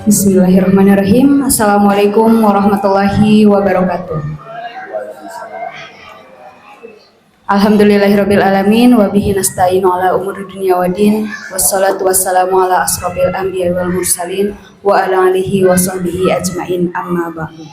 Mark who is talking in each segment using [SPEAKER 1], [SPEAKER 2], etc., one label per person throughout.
[SPEAKER 1] Bismillahirrahmanirrahim. Assalamualaikum warahmatullahi wabarakatuh. Alhamdulillahirabbil alamin wa bihi nasta'inu ala umuri dunya waddin. Wassalatu wassalamu ala asrofil anbiya'i wal mursalin wa ala alihi wa sahbihi ajmain, amma ba'du.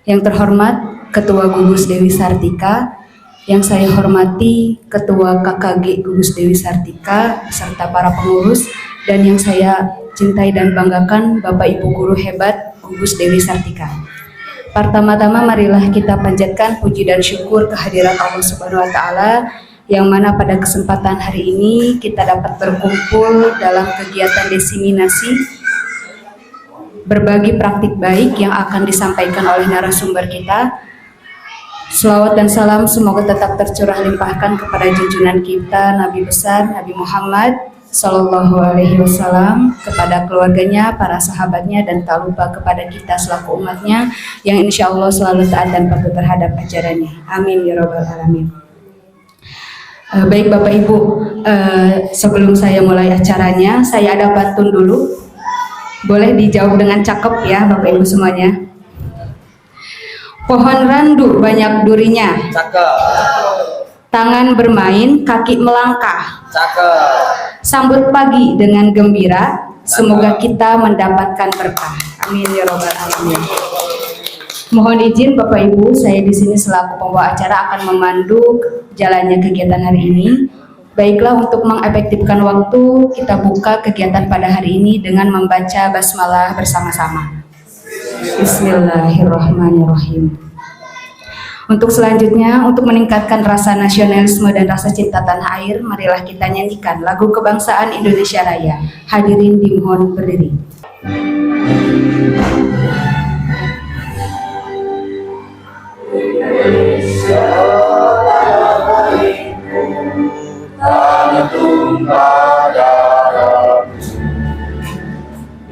[SPEAKER 1] Yang terhormat Ketua Gugus Dewi Sartika, yang saya hormati Ketua KKG Gugus Dewi Sartika serta para pengurus, dan yang saya cintai dan banggakan Bapak Ibu guru hebat Gugus Dewi Sartika. Pertama-tama marilah kita panjatkan puji dan syukur kehadirat Allah Subhanahu wa taala yang mana pada kesempatan hari ini kita dapat berkumpul dalam kegiatan diseminasi berbagi praktik baik yang akan disampaikan oleh narasumber kita. Selawat dan salam semoga tetap tercurah limpahkan kepada junjungan kita Nabi besar Nabi Muhammad Sallallahu Alaihi Wasallam, kepada keluarganya, para sahabatnya, dan tak lupa kepada kita selaku umatnya yang insya Allah selalu taat dan patuh terhadap ajarannya. Amin ya Rabbal Alamin. Baik Bapak Ibu, sebelum saya mulai acaranya, saya ada pantun dulu. Boleh dijawab dengan cakep ya Bapak Ibu semuanya. Pohon randu banyak durinya.
[SPEAKER 2] Cakep.
[SPEAKER 1] Tangan bermain, kaki melangkah.
[SPEAKER 2] Cakep.
[SPEAKER 1] Sambut pagi dengan gembira, semoga kita mendapatkan berkah. Amin ya Rabbal Alamin. Mohon izin Bapak Ibu, saya di sini selaku pembawa acara akan memandu jalannya kegiatan hari ini. Baiklah, untuk mengefektifkan waktu, kita buka kegiatan pada hari ini dengan membaca basmalah bersama-sama. Bismillahirrahmanirrahim. Untuk selanjutnya, untuk meningkatkan rasa nasionalisme dan rasa cinta tanah air, marilah kita nyanyikan lagu kebangsaan Indonesia Raya. Hadirin dimohon berdiri.
[SPEAKER 2] Indonesia baikku, tanah tumpah darahku,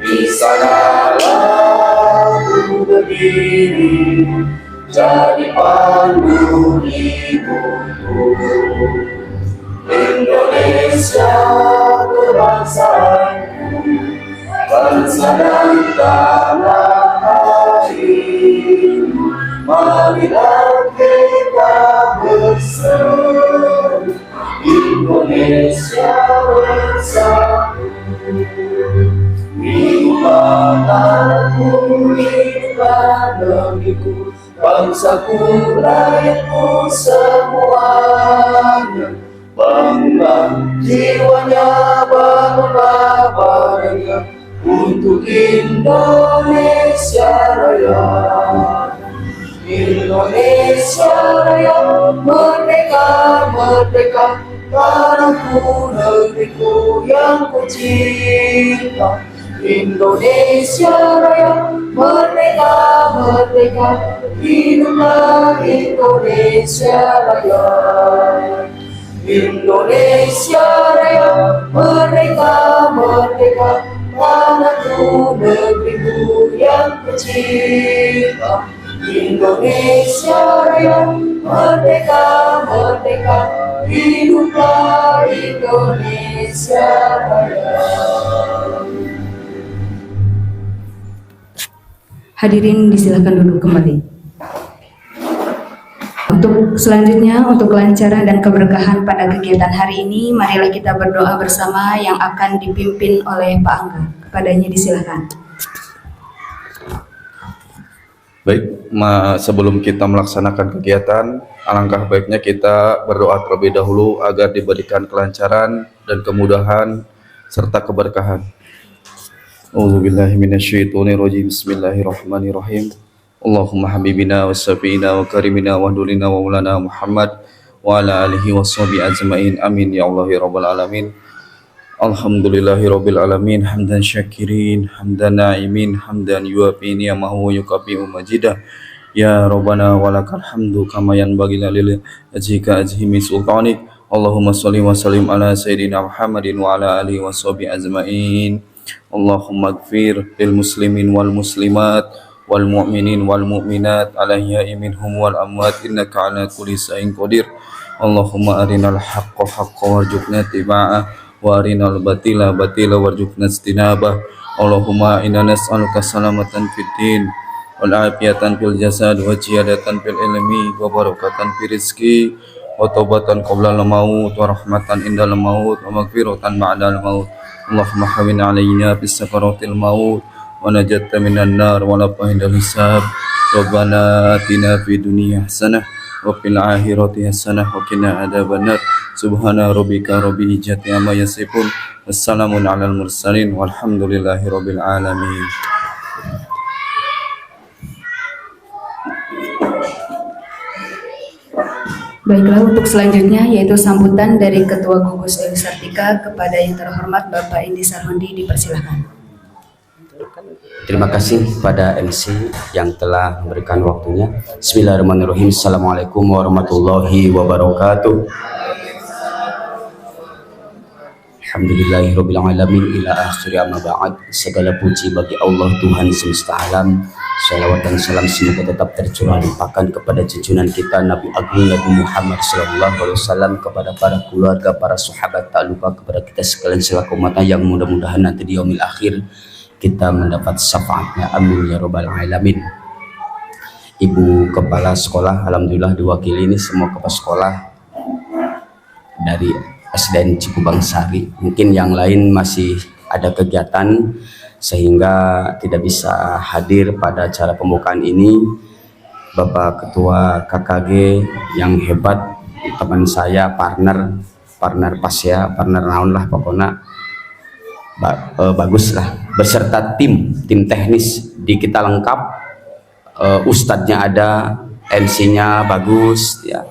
[SPEAKER 2] di sanalah ku berdiri, jadi pandu hidupku. Indonesia kebangsaanku, bangsa dan tanah air, marilah kita bersatu, Indonesia bersatu. Hiduplah tanahku, hiduplah negeriku, bangsaku, rakyatku semuanya. Bangga jiwanya, bangunlah badannya untuk Indonesia Raya. Indonesia Raya, merdeka, merdeka, tanahku, negeriku yang ku cinta. Indonesia Raya, merdeka, merdeka, hiduplah Indonesia Raya. Indonesia Raya, merdeka, merdeka, tanahku, negeriku yang ku cinta. Indonesia Raya, merdeka, merdeka, hiduplah Indonesia Raya.
[SPEAKER 1] Hadirin disilakan duduk kembali. Untuk selanjutnya, untuk kelancaran dan keberkahan pada kegiatan hari ini, marilah kita berdoa bersama yang akan dipimpin oleh Pak Angga. Kepadanya disilakan.
[SPEAKER 3] Baik, sebelum kita melaksanakan kegiatan, alangkah baiknya kita berdoa terlebih dahulu agar diberikan kelancaran dan kemudahan serta keberkahan. A'udzubillahi minasyaitonirrajim. Bismillahirrahmanirrahim. Allahumma habibina wa syafi'ina wa karimina wa dulina wa ulana Muhammad wa ala alihi wa sahbihi ajma'in. Amin ya Allah ya Rabbal Alamin. Alhamdulillahi Rabbil Alamin. Hamdan syakirin, hamdan na'imin, hamdan yuafi ni'amahu wa yukafi'u majidah. Ya Rabbana walakal hamdu kama yanbaghi lil ajika ajhimi sultanik. Allahumma salli wa sallim ala sayyidina Muhammadin wa ala alihi wa sahbihi ajma'in. Allahumma gfir lil muslimin wal muslimat wal mu'minin wal mu'minat alahya'i minhum wal amwat innaka ala kulli syai'in qadir. Allahumma arinal haqqa haqqa warzuqna tiba'ah wa arinal batila batila warzuqna istinabah. Allahumma inna nas'aluka salamatan fid din wal afiyatan fil jasad wa ziyadatan fil ilmi wa barakatan fil rizqi wa taubatan qabla al maut wa rahmatan indal maut wa maghfiratan ba'dal maut. Allahumma hawwin alaina bis sakaratil maut wa najata minan nar wa la indal hisab. Rabbana atina fid dunya hasanah wa fil akhirati hasanah wa qina adzabannar. Subhana rabbika rabbil izzati amma yasifun. Wassalamun alal mursalin walhamdulillahi rabbil alamin.
[SPEAKER 1] Baiklah, untuk selanjutnya yaitu sambutan dari Ketua Gugus Dewi Sartika kepada yang terhormat Bapak Indi Sarwondi, dipersilahkan.
[SPEAKER 4] Terima kasih pada MC yang telah memberikan waktunya. Bismillahirrahmanirrahim. Assalamualaikum warahmatullahi wabarakatuh. Alhamdulillahirabbil alamin ila akhiri amma ba'd. Segala puji bagi Allah Tuhan semesta alam. Salawat dan salam semoga tetap tercurah limpahkan kepada junjungan kita Nabi Agung Nabi Muhammad sallallahu alaihi wasallam, kepada para keluarga, para sahabat, tak lupa kepada kita sekalian selaku umatnya, yang mudah-mudahan nanti di yaumil akhir kita mendapat syafaatnya, amin ya robbal alamin. Ibu kepala sekolah, alhamdulillah diwakili ini semua kepala sekolah dari SDN Cikubang Sari. Mungkin yang lain masih ada kegiatan sehingga tidak bisa hadir pada acara pembukaan ini. Bapak Ketua KKG yang hebat, teman saya, partner pas ya, partner naon lah pokoknya. Bagus lah, beserta tim teknis di kita lengkap, ustadznya ada, MC-nya bagus ya,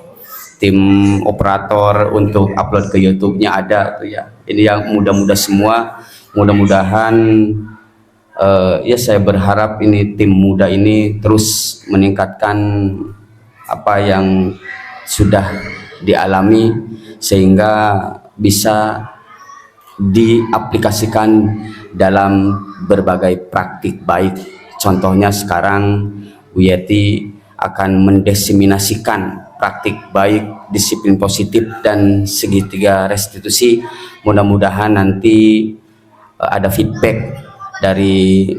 [SPEAKER 4] tim operator untuk upload ke YouTube-nya ada tuh ya. Ini yang mudah-mudah semua, mudah-mudahan ya saya berharap ini tim muda ini terus meningkatkan apa yang sudah dialami sehingga bisa diaplikasikan dalam berbagai praktik baik. Contohnya sekarang Wiyeti akan mendiseminasikan praktik baik, disiplin positif, dan segitiga restitusi. Mudah-mudahan nanti ada feedback dari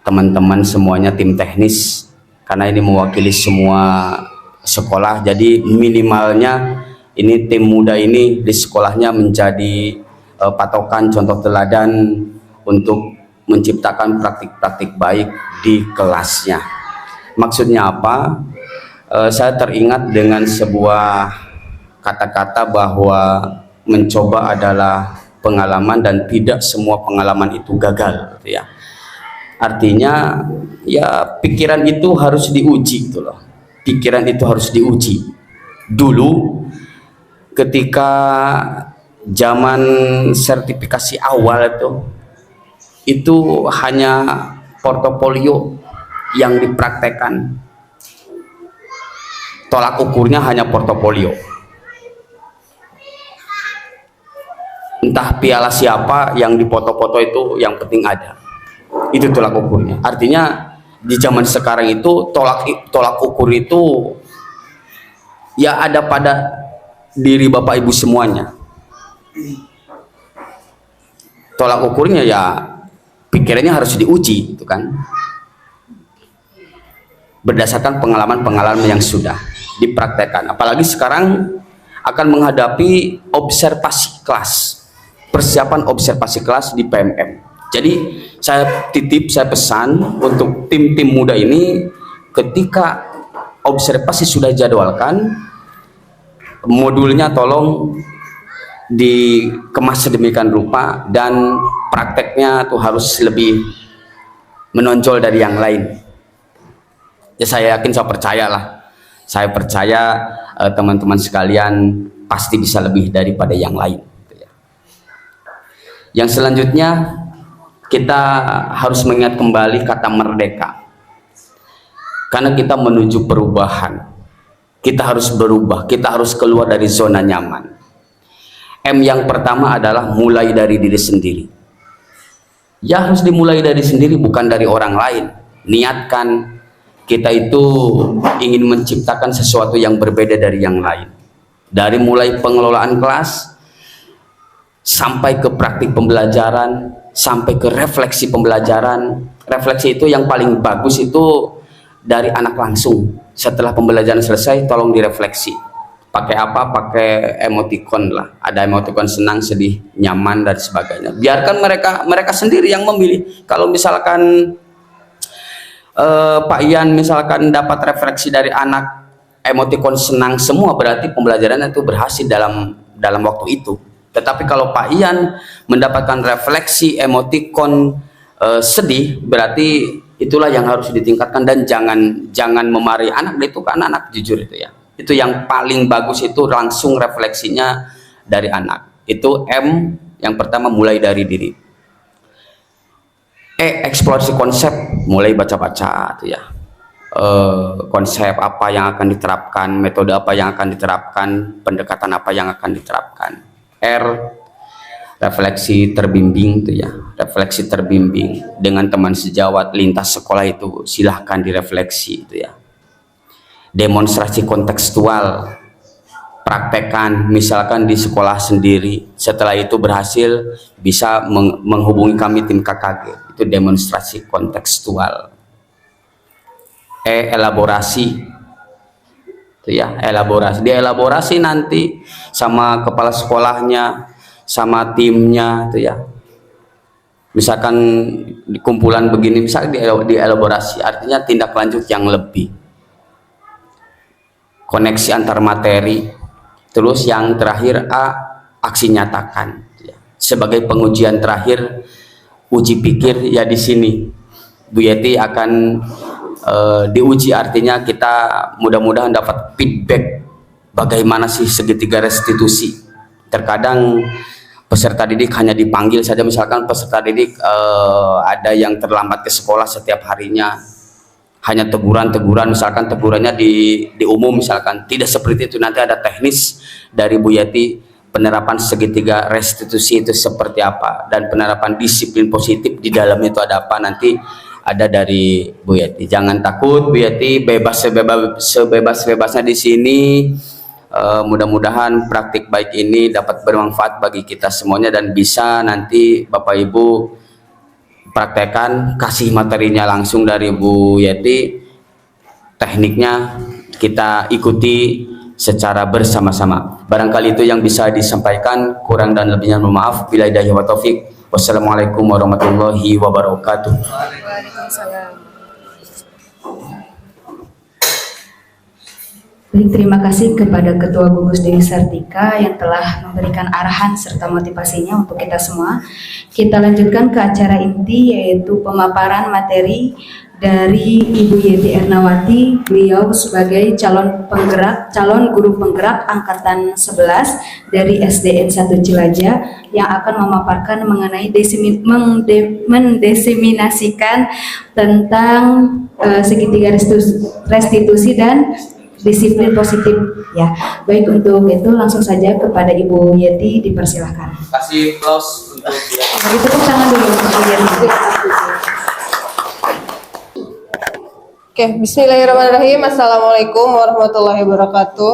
[SPEAKER 4] teman-teman semuanya, tim teknis, karena ini mewakili semua sekolah. Jadi minimalnya ini tim muda ini di sekolahnya menjadi patokan contoh teladan untuk menciptakan praktik-praktik baik di kelasnya. Maksudnya apa? Saya teringat dengan sebuah kata-kata bahwa mencoba adalah pengalaman dan tidak semua pengalaman itu gagal, gitu ya. Artinya ya pikiran itu harus diuji gitu loh. Pikiran itu harus diuji. Dulu ketika zaman sertifikasi awal itu hanya portofolio yang dipraktekkan, tolak ukurnya hanya portofolio, entah piala siapa yang dipoto-foto itu yang penting ada, itu tolak ukurnya. Artinya di zaman sekarang itu tolak ukur itu ya ada pada diri Bapak Ibu semuanya. Tolak ukurnya ya pikirannya harus diuji, gitu kan, berdasarkan pengalaman-pengalaman yang sudah dipraktekkan. Apalagi sekarang akan menghadapi observasi kelas, persiapan observasi kelas di PMM. Jadi saya pesan untuk tim-tim muda ini, ketika observasi sudah jadwalkan, modulnya tolong dikemas sedemikian rupa dan prakteknya tuh harus lebih menonjol dari yang lain. Ya saya yakin, saya percaya teman-teman sekalian pasti bisa lebih daripada yang lain. Yang selanjutnya kita harus mengingat kembali kata merdeka, karena kita menuju perubahan. Kita harus berubah, kita harus keluar dari zona nyaman. M yang pertama adalah mulai dari diri sendiri. Ya harus dimulai dari sendiri, bukan dari orang lain. Niatkan kita itu ingin menciptakan sesuatu yang berbeda dari yang lain. Dari mulai pengelolaan kelas sampai ke praktik pembelajaran, sampai ke refleksi pembelajaran. Refleksi itu yang paling bagus itu dari anak langsung. Setelah pembelajaran selesai, tolong direfleksi. Pakai apa? Pakai emoticon lah. Ada emoticon senang, sedih, nyaman dan sebagainya. Biarkan mereka sendiri yang memilih. Kalau misalkan Pak Ian misalkan dapat refleksi dari anak emoticon senang semua, berarti pembelajaran itu berhasil dalam waktu itu. Tetapi kalau Pak Ian mendapatkan refleksi emoticon sedih, berarti itulah yang harus ditingkatkan. Dan jangan memarahi anak, itu kan anak jujur itu ya. Itu yang paling bagus, itu langsung refleksinya dari anak. Itu M yang pertama, mulai dari diri. Eksplorasi konsep, mulai baca-baca tuh ya. Konsep apa yang akan diterapkan, metode apa yang akan diterapkan, pendekatan apa yang akan diterapkan. R, refleksi terbimbing tuh ya. Refleksi terbimbing dengan teman sejawat lintas sekolah, itu silahkan direfleksi itu ya. Demonstrasi kontekstual, praktekan misalkan di sekolah sendiri, setelah itu berhasil bisa menghubungi kami tim KKG, itu demonstrasi kontekstual. Elaborasi itu ya, elaborasi, dielaborasi nanti sama kepala sekolahnya, sama timnya itu ya. Misalkan di kumpulan begini, misalkan dielaborasi, artinya tindak lanjut yang lebih. Koneksi antar materi. Terus yang terakhir A, aksi nyatakan ya. Sebagai pengujian terakhir, uji pikir ya, di sini Bu Yeti akan diuji, artinya kita mudah-mudahan dapat feedback bagaimana sih segitiga restitusi. Terkadang peserta didik hanya dipanggil saja, misalkan peserta didik ada yang terlambat ke sekolah setiap harinya, hanya teguran-teguran, misalkan tegurannya di umum, misalkan tidak seperti itu. Nanti ada teknis dari Bu Yeti, penerapan segitiga restitusi itu seperti apa, dan penerapan disiplin positif di dalamnya itu ada apa, nanti ada dari Bu Yeti. Jangan takut Bu Yeti, bebas sebebas-bebasnya di sini. Mudah-mudahan praktik baik ini dapat bermanfaat bagi kita semuanya, dan bisa nanti Bapak Ibu praktekan, kasih materinya langsung dari Bu Yeti, tekniknya kita ikuti secara bersama-sama. Barangkali itu yang bisa disampaikan, kurang dan lebihnya mohon maaf. Bila hidayah wa taufik. Wassalamualaikum warahmatullahi wabarakatuh.
[SPEAKER 1] Waalaikumsalam. Baik, terima kasih kepada Ketua Gugus Dewi Sartika yang telah memberikan arahan serta motivasinya untuk kita semua. Kita lanjutkan ke acara inti, yaitu pemaparan materi dari Ibu Yeti Ernawati. Beliau sebagai calon guru penggerak angkatan 11 dari SDN 1 Cilacap yang akan memaparkan mengenai mendesiminasikan tentang segitiga restitusi dan disiplin positif ya. Baik, untuk itu langsung saja kepada Ibu Yeti, dipersilahkan.
[SPEAKER 4] Kasih close untuk
[SPEAKER 1] Beri tepuk tangan dulu untuk Ibu Yeti.
[SPEAKER 2] Oke, bismillahirrahmanirrahim. Assalamualaikum warahmatullahi wabarakatuh.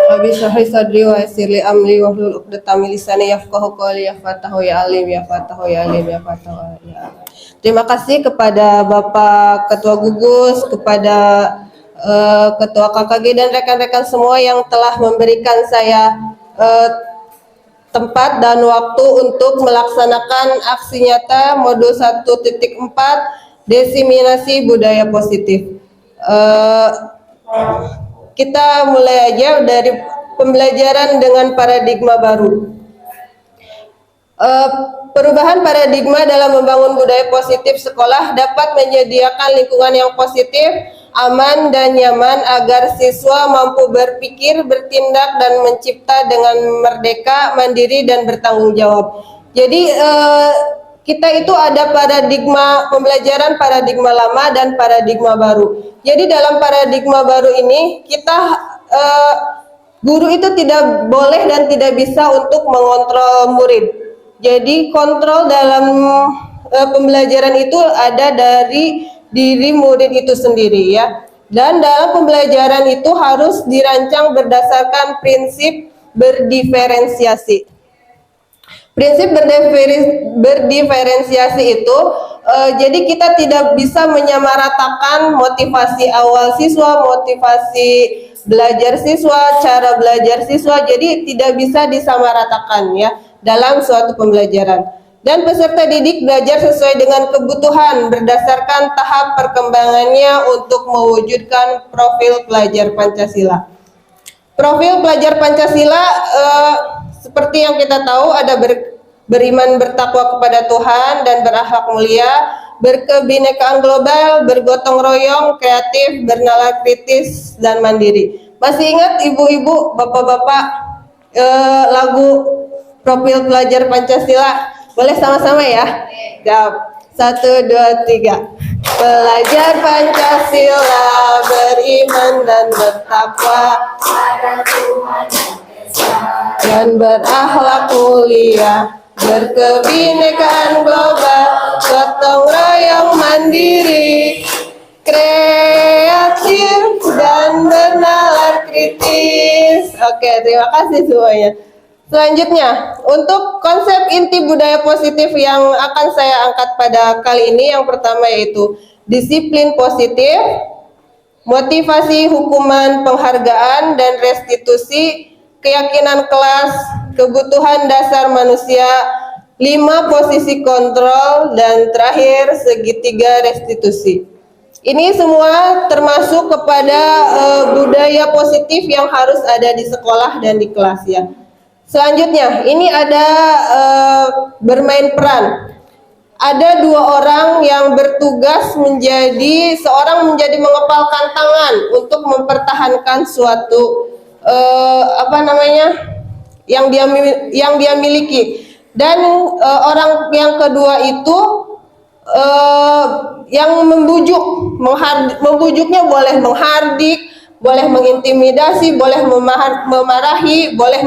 [SPEAKER 2] Rabbi shrah li sadri wa yassir li amri wahlul 'uqdatam min lisani yafqahu qawli. Ya Fatahu ya Alim, ya Fatahu ya Alim, ya Fatahu ya Alim. Terima kasih kepada Bapak Ketua Gugus, kepada Ketua KKG dan rekan-rekan semua yang telah memberikan saya tempat dan waktu untuk melaksanakan aksi nyata modul 1.4 desiminasi budaya positif. Kita mulai aja dari pembelajaran dengan paradigma baru. Perubahan paradigma dalam membangun budaya positif sekolah dapat menyediakan lingkungan yang positif, aman dan nyaman agar siswa mampu berpikir, bertindak dan mencipta dengan merdeka, mandiri dan bertanggung jawab. Jadi kita itu ada paradigma pembelajaran, paradigma lama dan paradigma baru. Jadi dalam paradigma baru ini kita guru itu tidak boleh dan tidak bisa untuk mengontrol murid. Jadi kontrol dalam pembelajaran itu ada dari diri murid itu sendiri ya. Dan dalam pembelajaran itu harus dirancang berdasarkan prinsip berdiferensiasi. Prinsip berdiferensiasi itu jadi kita tidak bisa menyamaratakan motivasi awal siswa, motivasi belajar siswa, cara belajar siswa, jadi tidak bisa disamaratakan ya dalam suatu pembelajaran. Dan peserta didik belajar sesuai dengan kebutuhan berdasarkan tahap perkembangannya untuk mewujudkan profil pelajar Pancasila. Profil pelajar Pancasila seperti yang kita tahu ada beriman bertakwa kepada Tuhan dan berakhlak mulia, berkebinekaan global, bergotong royong, kreatif, bernalar kritis, dan mandiri. Masih ingat ibu-ibu, bapak-bapak lagu profil pelajar Pancasila? Boleh sama-sama ya? Siap. 1, 2, 3. Pelajar Pancasila beriman dan bertakwa pada Tuhan dan berakhlak mulia, berkebinekaan global, gotong royong mandiri, kreatif dan bernalar kritis. Oke, terima kasih semuanya. Selanjutnya, untuk konsep inti budaya positif yang akan saya angkat pada kali ini, yang pertama yaitu disiplin positif, motivasi, hukuman, penghargaan, dan restitusi, keyakinan kelas, kebutuhan dasar manusia, 5 posisi kontrol, dan terakhir segitiga restitusi. Ini semua termasuk kepada budaya positif yang harus ada di sekolah dan di kelas ya. Selanjutnya, ini ada bermain peran. Ada 2 orang yang bertugas menjadi mengepalkan tangan untuk mempertahankan suatu yang dia miliki. Dan orang yang kedua itu yang membujuknya boleh menghardik, boleh mengintimidasi, boleh memarahi, boleh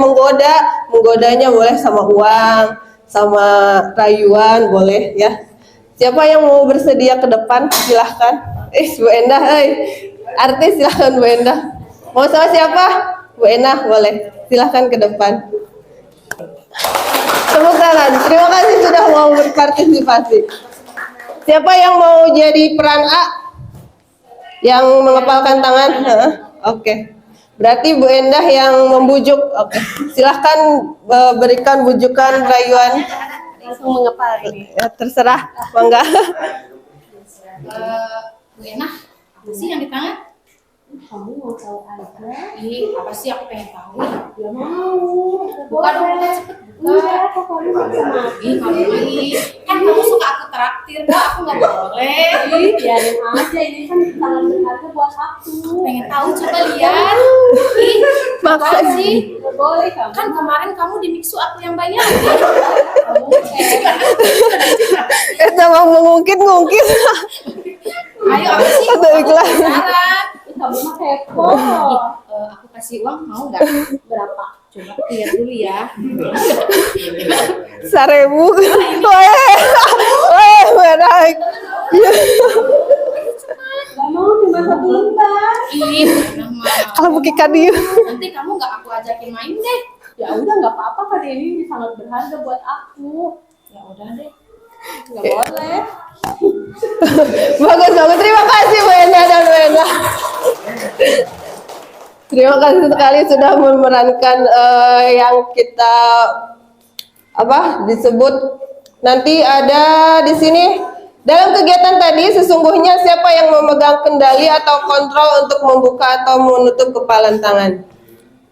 [SPEAKER 2] menggodanya boleh sama uang, sama rayuan boleh ya. Siapa yang mau bersedia ke depan silahkan. Bu Endah, artis silahkan Bu Endah. Mau sama siapa? Bu Endah boleh, silahkan ke depan. Tepuk tangan. Terima kasih sudah mau berpartisipasi. Siapa yang mau jadi peran A? Yang mengepalkan tangan? Oke. Berarti Bu Endah yang membujuk. Oke. Silahkan berikan bujukan rayuan.
[SPEAKER 5] Langsung mengepal ini.
[SPEAKER 2] Ya, terserah. Mangga.
[SPEAKER 5] Bu Endah, apa sih yang di tangan?
[SPEAKER 6] Kamu mau tahu aja?
[SPEAKER 5] Ih, apa sih aku pengen tahu?
[SPEAKER 6] Ya mau.
[SPEAKER 5] Bukan dong, cepet buka.
[SPEAKER 6] Udah, pokoknya sama.
[SPEAKER 5] Ih, kamu lagi. Kan kamu suka aku traktir, kok aku nggak boleh.
[SPEAKER 6] Ih, biarin aja, ini kan sangat berharga buat aku.
[SPEAKER 5] Pengen tahu, coba lihat. Ih, apa sih?
[SPEAKER 6] Gak boleh kamu.
[SPEAKER 5] Kan kemarin kamu di mixu aku yang banyak.
[SPEAKER 6] Kamu
[SPEAKER 2] Kita mau ngungkit-ngungkit.
[SPEAKER 5] Ayo, apa sih?
[SPEAKER 2] Ada iklan.
[SPEAKER 5] Penasaran.
[SPEAKER 6] kamu mah kepo.
[SPEAKER 5] Aku kasih uang mau nggak?
[SPEAKER 6] Berapa?
[SPEAKER 5] Coba lihat dulu ya.
[SPEAKER 2] 1.000. Weh, menarik.
[SPEAKER 6] Gak mau, cuma 1 lembar.
[SPEAKER 5] Ih, pernah mah.
[SPEAKER 2] Kalau bukikan dia.
[SPEAKER 5] Nanti kamu nggak aku ajakin main deh.
[SPEAKER 6] Ya udah, nggak apa-apa kan, ini sangat berharga buat aku.
[SPEAKER 5] Ya udah deh.
[SPEAKER 6] Nggak boleh.
[SPEAKER 2] Bagus banget, terima kasih Bu Enda dan Bu Enda. Terima kasih sekali sudah memerankan yang kita disebut nanti ada di sini. Dalam kegiatan tadi sesungguhnya siapa yang memegang kendali atau kontrol untuk membuka atau menutup kepalan tangan?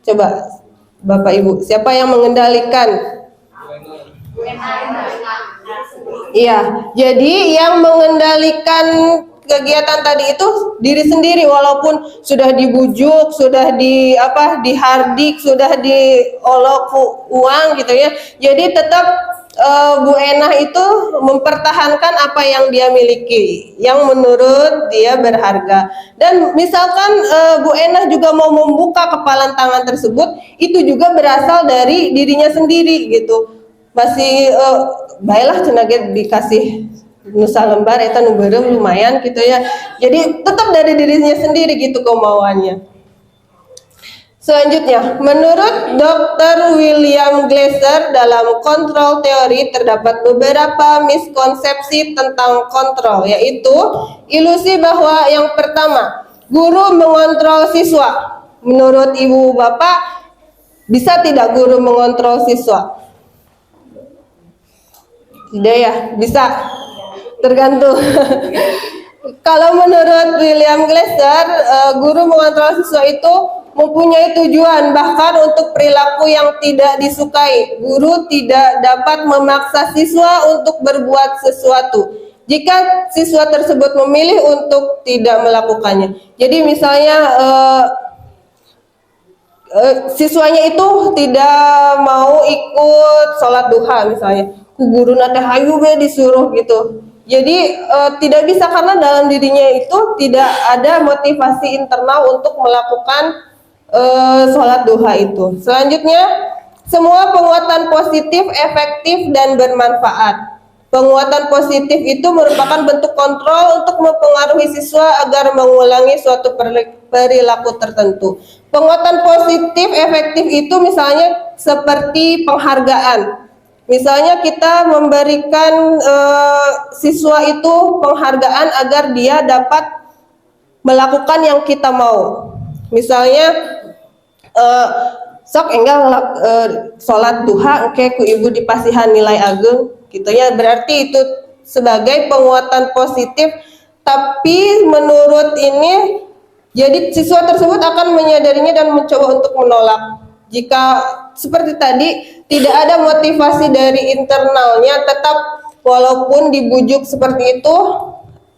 [SPEAKER 2] Coba Bapak Ibu, siapa yang mengendalikan? Iya, jadi yang mengendalikan kegiatan tadi itu diri sendiri, walaupun sudah dibujuk, sudah dihardik, sudah diolok uang gitu ya. Jadi tetap Bu Enah itu mempertahankan apa yang dia miliki, yang menurut dia berharga. Dan misalkan Bu Enah juga mau membuka kepalan tangan tersebut, itu juga berasal dari dirinya sendiri gitu. Masih baiklah tenaga dikasih nusa lembar eta nu beureum lumayan gitu ya. Jadi tetap dari dirinya sendiri gitu kemauannya. Selanjutnya, menurut Dr. William Glasser dalam kontrol teori terdapat beberapa miskonsepsi tentang kontrol, yaitu ilusi bahwa yang pertama, guru mengontrol siswa. Menurut ibu bapak, bisa tidak guru mengontrol siswa? Tidak ya, bisa. Tergantung. Kalau menurut William Glasser, guru mengontrol siswa itu mempunyai tujuan bahkan untuk perilaku yang tidak disukai. Guru tidak dapat memaksa siswa untuk berbuat sesuatu jika siswa tersebut memilih untuk tidak melakukannya. Jadi misalnya siswanya itu tidak mau ikut sholat duha misalnya, guru nate hayu be disuruh gitu. Jadi tidak bisa karena dalam dirinya itu tidak ada motivasi internal untuk melakukan sholat duha itu. Selanjutnya, semua penguatan positif efektif dan bermanfaat. Penguatan positif itu merupakan bentuk kontrol untuk mempengaruhi siswa agar mengulangi suatu perilaku tertentu. Penguatan positif efektif itu misalnya seperti penghargaan. Misalnya kita memberikan siswa itu penghargaan agar dia dapat melakukan yang kita mau. Misalnya sok enggak sholat duha oke ku ibu dipasihan nilai agung gitu ya, berarti itu sebagai penguatan positif. Tapi menurut ini jadi siswa tersebut akan menyadarinya dan mencoba untuk menolak. Jika seperti tadi tidak ada motivasi dari internalnya, tetap walaupun dibujuk seperti itu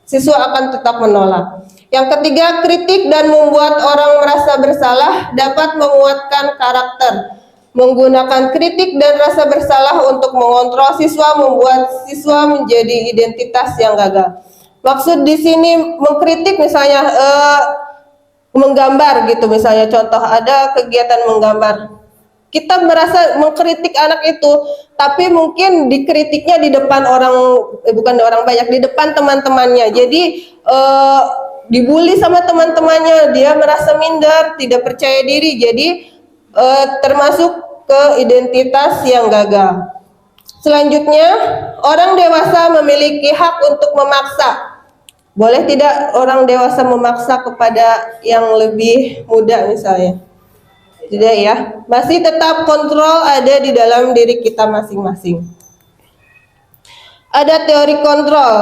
[SPEAKER 2] siswa akan tetap menolak. Yang ketiga, kritik dan membuat orang merasa bersalah dapat menguatkan karakter. Menggunakan kritik dan rasa bersalah untuk mengontrol siswa membuat siswa menjadi identitas yang gagal. Maksud di sini mengkritik misalnya menggambar gitu, misalnya contoh ada kegiatan menggambar. Kita merasa mengkritik anak itu, tapi mungkin dikritiknya di depan orang bukan orang banyak, di depan teman-temannya. Jadi dibully sama teman-temannya, dia merasa minder, tidak percaya diri, jadi termasuk ke identitas yang gagal. Selanjutnya, orang dewasa memiliki hak untuk memaksa. Boleh tidak orang dewasa memaksa kepada yang lebih muda misalnya? Tidak ya, masih tetap kontrol ada di dalam diri kita masing-masing. Ada teori kontrol.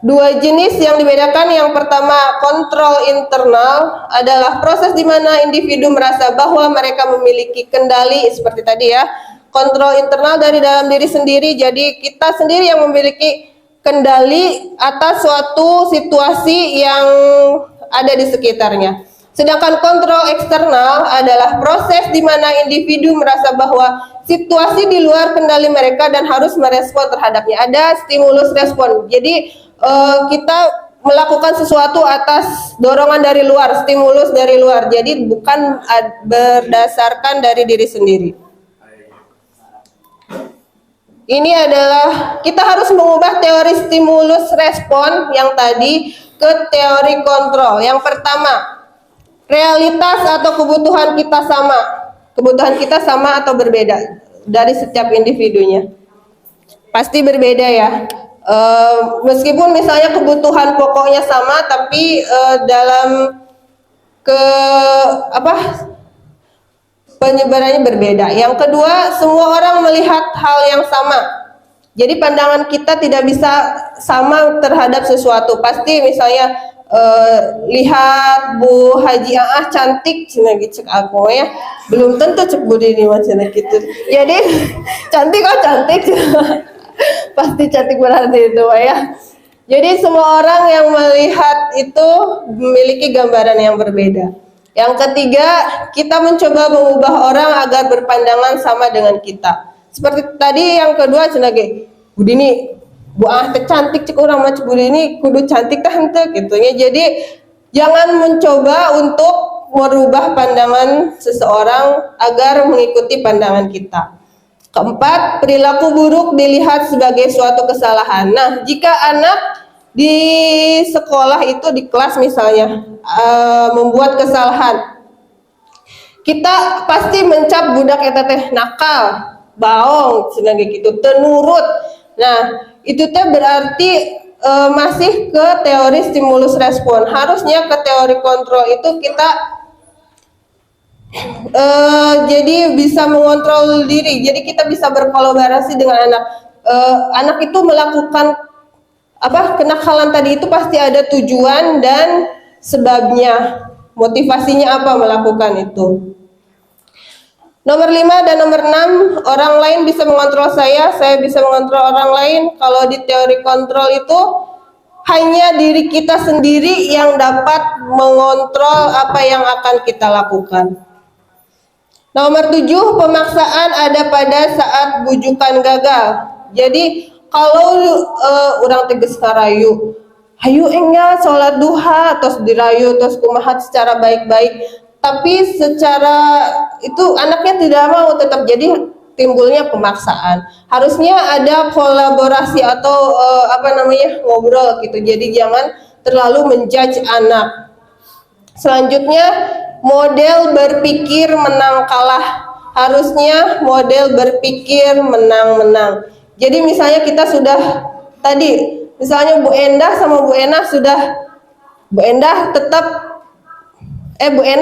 [SPEAKER 2] Dua jenis yang dibedakan. Yang pertama, kontrol internal adalah proses di mana individu merasa bahwa mereka memiliki kendali seperti tadi ya. Kontrol internal dari dalam diri sendiri, jadi kita sendiri yang memiliki kendali atas suatu situasi yang ada di sekitarnya. Sedangkan kontrol eksternal adalah proses di mana individu merasa bahwa situasi di luar kendali mereka dan harus merespon terhadapnya. Ada stimulus respon. Jadi kita melakukan sesuatu atas dorongan dari luar, stimulus dari luar. Jadi bukan berdasarkan dari diri sendiri. Ini adalah kita harus mengubah teori stimulus respon yang tadi ke teori kontrol. Yang pertama, realitas atau kebutuhan kita sama. Kebutuhan kita sama atau berbeda dari setiap individunya? Pasti berbeda ya. Meskipun misalnya kebutuhan pokoknya sama, tapi dalam penyebarannya berbeda. Yang kedua, semua orang melihat hal yang sama. Jadi pandangan kita tidak bisa sama terhadap sesuatu. Pasti misalnya lihat Bu Haji Aah cantik cina gitu aku ya, belum tentu cek budi ini macam gitu. Jadi cantik cantik pasti cantik berarti itu ya. Jadi semua orang yang melihat itu memiliki gambaran yang berbeda. Yang ketiga, kita mencoba mengubah orang agar berpandangan sama dengan kita. Seperti tadi yang kedua cina budi ini Bu Ah teh cantik cek orang macam budi ini kudu cantik tah henteu gitu ya. Jadi jangan mencoba untuk merubah pandangan seseorang agar mengikuti pandangan kita. Keempat, perilaku buruk dilihat sebagai suatu kesalahan. Nah, jika anak di sekolah itu di kelas misalnya membuat kesalahan, kita pasti mencap budak eta teh nakal, baong, cenah gitu, teu nurut. Nah, itu teh berarti masih ke teori stimulus respon. Harusnya ke teori kontrol itu kita jadi bisa mengontrol diri. Jadi kita bisa berkolaborasi dengan anak. Anak itu melakukan kenakalan tadi itu pasti ada tujuan dan sebabnya. Motivasinya apa melakukan itu. Nomor 5 dan nomor 6, orang lain bisa mengontrol saya bisa mengontrol orang lain. Kalau di teori kontrol itu hanya diri kita sendiri yang dapat mengontrol apa yang akan kita lakukan. Nomor 7, pemaksaan ada pada saat bujukan gagal. Jadi kalau orang tegas ngarayu, hayu enggak sholat duha, terus dirayu, terus kumaha secara baik-baik, tapi secara itu anaknya tidak mau, tetap jadi timbulnya pemaksaan. Harusnya ada kolaborasi atau ngobrol gitu. Jadi jangan terlalu menjudge anak. Selanjutnya, model berpikir menang kalah. Harusnya model berpikir menang-menang. Jadi misalnya kita sudah tadi, misalnya Bu Endah sama Bu Enah Bu Endah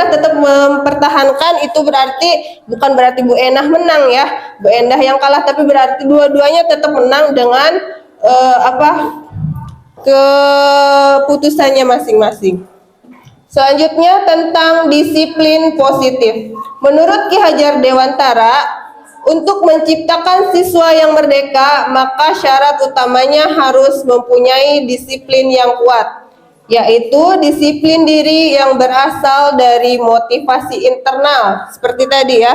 [SPEAKER 2] tetap mempertahankan, itu berarti bukan berarti Bu Enah menang ya, Bu Endah yang kalah, tapi berarti dua-duanya tetap menang dengan keputusannya masing-masing. Selanjutnya tentang disiplin positif. Menurut Ki Hajar Dewantara, untuk menciptakan siswa yang merdeka, maka syarat utamanya harus mempunyai disiplin yang kuat, yaitu disiplin diri yang berasal dari motivasi internal. Seperti tadi ya,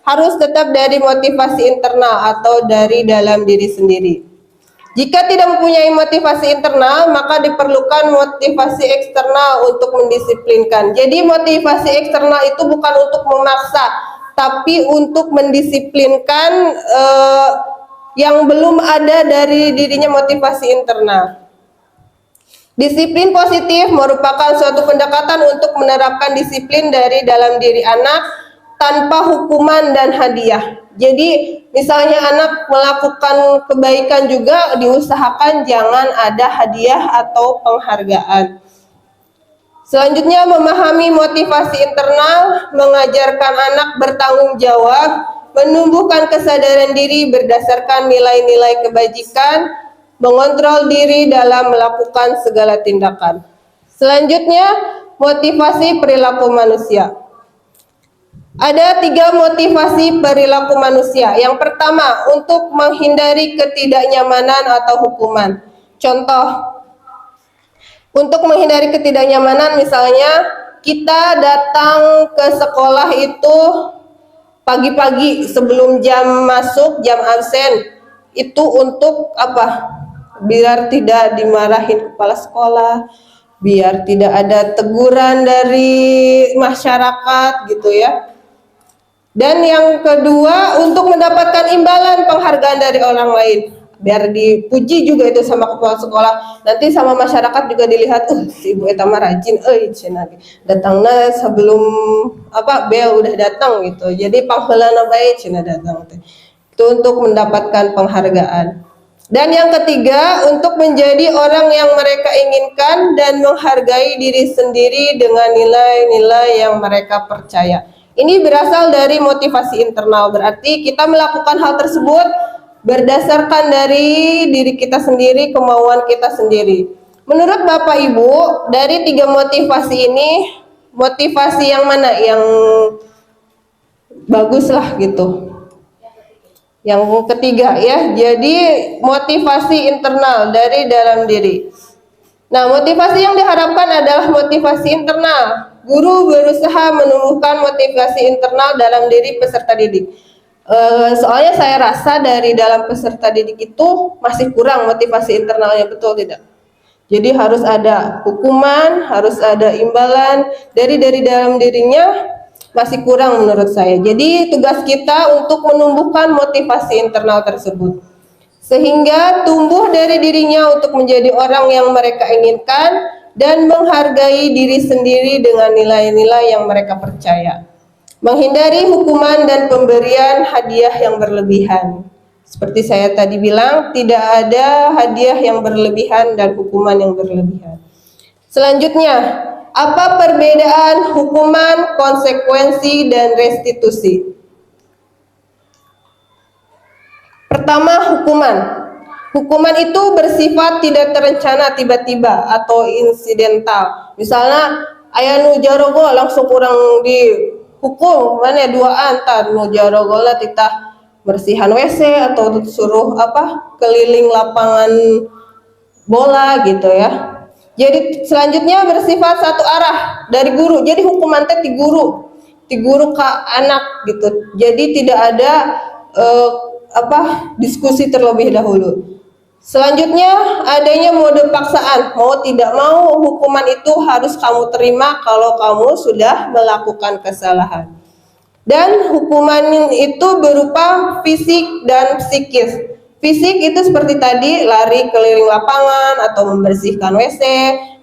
[SPEAKER 2] harus tetap dari motivasi internal atau dari dalam diri sendiri. Jika tidak mempunyai motivasi internal, maka diperlukan motivasi eksternal untuk mendisiplinkan. Jadi motivasi eksternal itu bukan untuk memaksa, tapi untuk mendisiplinkan yang belum ada dari dirinya motivasi internal. Disiplin positif merupakan suatu pendekatan untuk menerapkan disiplin dari dalam diri anak tanpa hukuman dan hadiah. Jadi misalnya anak melakukan kebaikan juga diusahakan jangan ada hadiah atau penghargaan. Selanjutnya, memahami motivasi internal, mengajarkan anak bertanggung jawab, menumbuhkan kesadaran diri berdasarkan nilai-nilai kebajikan, mengontrol diri dalam melakukan segala tindakan. Selanjutnya, motivasi perilaku manusia. Ada 3 motivasi perilaku manusia. Yang pertama, untuk menghindari ketidaknyamanan atau hukuman. Contoh, untuk menghindari ketidaknyamanan, misalnya kita datang ke sekolah itu pagi-pagi sebelum jam masuk, jam absen. Itu untuk apa? Biar tidak dimarahin kepala sekolah, biar tidak ada teguran dari masyarakat gitu ya. Dan yang kedua, untuk mendapatkan imbalan penghargaan dari orang lain, biar dipuji juga itu sama kepala sekolah, nanti sama masyarakat juga dilihat, si ibu eta mah rajin, cenah datangna sebelum bel udah datang gitu. Jadi pangheulana bae cenah datang teh. Itu untuk mendapatkan penghargaan. Dan yang ketiga, untuk menjadi orang yang mereka inginkan dan menghargai diri sendiri dengan nilai-nilai yang mereka percaya. Ini berasal dari motivasi internal, berarti kita melakukan hal tersebut berdasarkan dari diri kita sendiri, kemauan kita sendiri. Menurut Bapak Ibu, dari 3 motivasi ini, motivasi yang mana yang bagus lah gitu? Yang ketiga ya, jadi motivasi internal dari dalam diri. Nah, motivasi yang diharapkan adalah motivasi internal. Guru berusaha menumbuhkan motivasi internal dalam diri peserta didik. Soalnya saya rasa dari dalam peserta didik itu masih kurang motivasi internalnya, betul tidak? Jadi harus ada hukuman, harus ada imbalan dari dalam dirinya, masih kurang menurut saya. Jadi tugas kita untuk menumbuhkan motivasi internal tersebut, sehingga tumbuh dari dirinya untuk menjadi orang yang mereka inginkan dan menghargai diri sendiri dengan nilai-nilai yang mereka percaya. menghindari hukuman dan pemberian hadiah yang berlebihan. Seperti saya tadi bilang, tidak ada hadiah yang berlebihan dan hukuman yang berlebihan. Selanjutnya, apa perbedaan hukuman, konsekuensi, dan restitusi? Pertama, hukuman. Hukuman itu bersifat tidak terencana, tiba-tiba atau insidental. Misalnya, aya nu jarogo langsung kurang dihukum, mana duaan tar nu jarogo lah titah bersihan WC atau suruh keliling lapangan bola gitu ya. Jadi selanjutnya bersifat satu arah dari guru. Jadi hukuman teh ti guru ke anak gitu. Jadi tidak ada diskusi terlebih dahulu. Selanjutnya adanya mode paksaan. Mau tidak mau hukuman itu harus kamu terima kalau kamu sudah melakukan kesalahan. Dan hukuman itu berupa fisik dan psikis. Fisik itu seperti tadi, lari keliling lapangan atau membersihkan WC.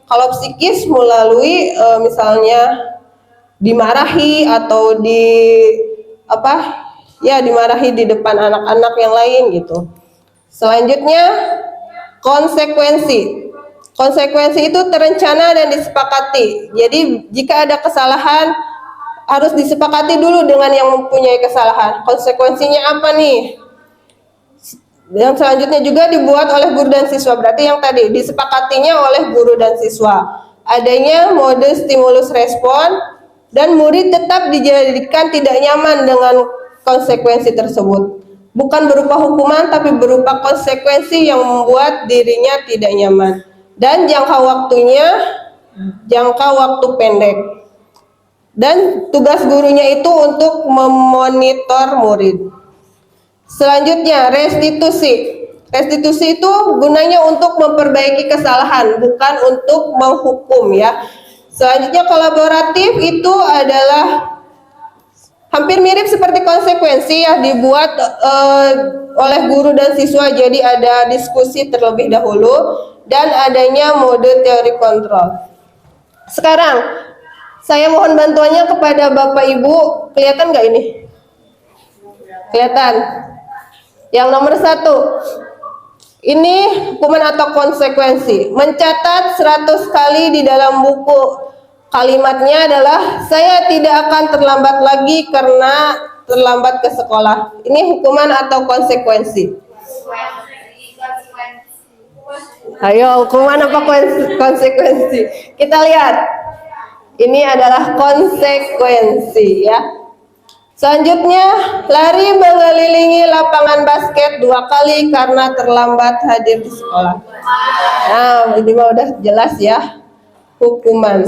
[SPEAKER 2] Kalau psikis melalui misalnya dimarahi atau dimarahi di depan anak-anak yang lain gitu. Selanjutnya, konsekuensi. Konsekuensi itu terencana dan disepakati. Jadi jika ada kesalahan harus disepakati dulu dengan yang mempunyai kesalahan. Konsekuensinya apa nih? Yang selanjutnya juga dibuat oleh guru dan siswa. Berarti yang tadi disepakatinya oleh guru dan siswa. Adanya mode stimulus respon dan murid tetap dijadikan tidak nyaman dengan konsekuensi tersebut. Bukan berupa hukuman tapi berupa konsekuensi yang membuat dirinya tidak nyaman. Dan jangka waktu pendek. Dan tugas gurunya itu untuk memonitor murid. Selanjutnya, restitusi. Restitusi itu gunanya untuk memperbaiki kesalahan, bukan untuk menghukum ya. Selanjutnya, kolaboratif itu adalah hampir mirip seperti konsekuensi ya, dibuat oleh guru dan siswa. Jadi ada diskusi terlebih dahulu dan adanya mode teori kontrol. Sekarang saya mohon bantuannya kepada Bapak Ibu. Kelihatan nggak ini? Kelihatan. Yang nomor 1, ini hukuman atau konsekuensi. Mencatat 100 kali di dalam buku. Kalimatnya adalah, saya tidak akan terlambat lagi karena terlambat ke sekolah. Ini hukuman atau konsekuensi? Ayo, hukuman apa konsekuensi? Kita lihat. Ini adalah konsekuensi ya. Selanjutnya, lari mengelilingi lapangan basket 2 kali karena terlambat hadir di sekolah. Nah, ini mah udah jelas ya hukuman.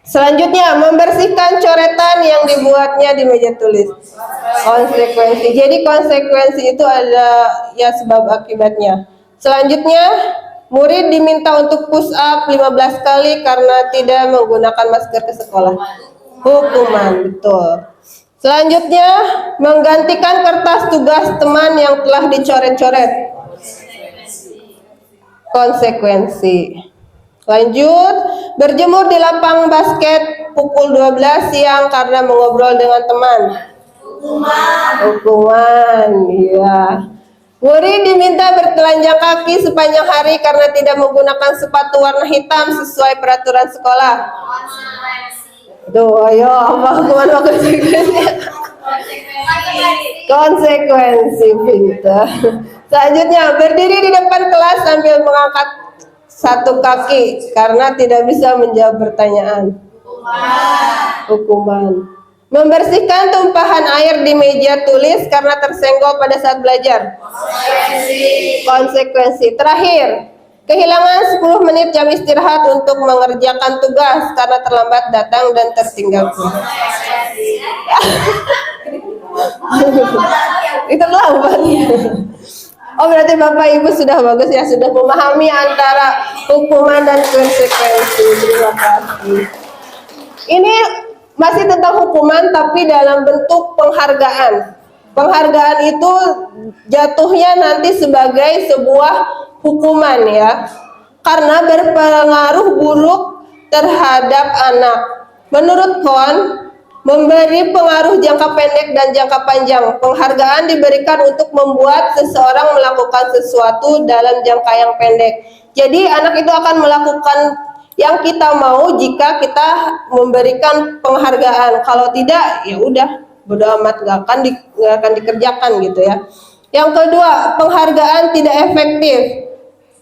[SPEAKER 2] Selanjutnya, membersihkan coretan yang dibuatnya di meja tulis. Konsekuensi. Jadi konsekuensi itu ada ya sebab akibatnya. Selanjutnya, murid diminta untuk push up 15 kali karena tidak menggunakan masker ke sekolah. Hukuman, betul. Selanjutnya, menggantikan kertas tugas teman yang telah dicoret-coret. Konsekuensi. Lanjut, berjemur di lapang basket pukul 12 siang karena mengobrol dengan teman. Hukuman, iya. Murid diminta bertelanjang kaki sepanjang hari karena tidak menggunakan sepatu warna hitam sesuai peraturan sekolah. Tuh, ayo, apa hukuman konsekuensi? Konsekuensi, pintar. Selanjutnya, berdiri di depan kelas sambil mengangkat 1 kaki karena tidak bisa menjawab pertanyaan. Hukuman. Membersihkan tumpahan air di meja tulis karena tersenggol pada saat belajar. Konsekuensi. Terakhir, kehilangan 10 menit jam istirahat untuk mengerjakan tugas karena terlambat datang dan tertinggal. Itu lambat. Oh, berarti Bapak Ibu sudah bagus ya, sudah memahami antara hukuman dan konsekuensi. Terima kasih. Ini masih tentang hukuman tapi dalam bentuk penghargaan. Penghargaan itu jatuhnya nanti sebagai sebuah hukuman ya, karena berpengaruh buruk terhadap anak. Menurut Kohn, memberi pengaruh jangka pendek dan jangka panjang. Penghargaan diberikan untuk membuat seseorang melakukan sesuatu dalam jangka yang pendek. Jadi anak itu akan melakukan yang kita mau jika kita memberikan penghargaan. Kalau tidak, ya udah bodo amat, gak akan dikerjakan gitu ya. Yang kedua, penghargaan tidak efektif.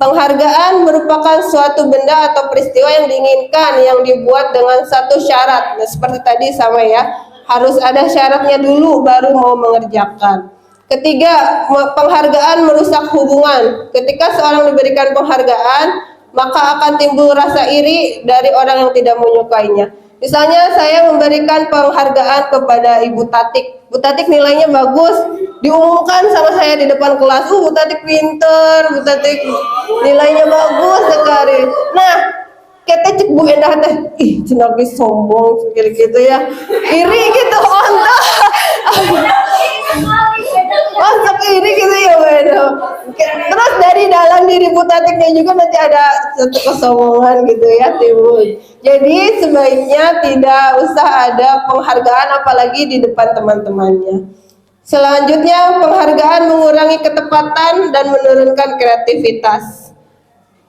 [SPEAKER 2] Penghargaan merupakan suatu benda atau peristiwa yang diinginkan, yang dibuat dengan satu syarat. Nah, seperti tadi sama ya, harus ada syaratnya dulu baru mau mengerjakan. Ketiga, penghargaan merusak hubungan. Ketika seorang diberikan penghargaan, maka akan timbul rasa iri dari orang yang tidak menyukainya. Misalnya saya memberikan penghargaan kepada Ibu Tatik. Bu Tatik nilainya bagus, diumumkan sama saya di depan kelas. Bu Tatik pinter, Bu Tatik nilainya bagus sekali. Nah, kita cek Bu Endah teh, ih cenah ge sombong gitu ya. Iri gitu ontah. Masuk iri gitu ya Bu Endah. Terus dari dalam diri Bu Tatiknya juga nanti ada satu kesombongan gitu ya timbul. Jadi sebaiknya tidak usah ada penghargaan apalagi di depan teman-temannya. Selanjutnya, penghargaan mengurangi ketepatan dan menurunkan kreativitas.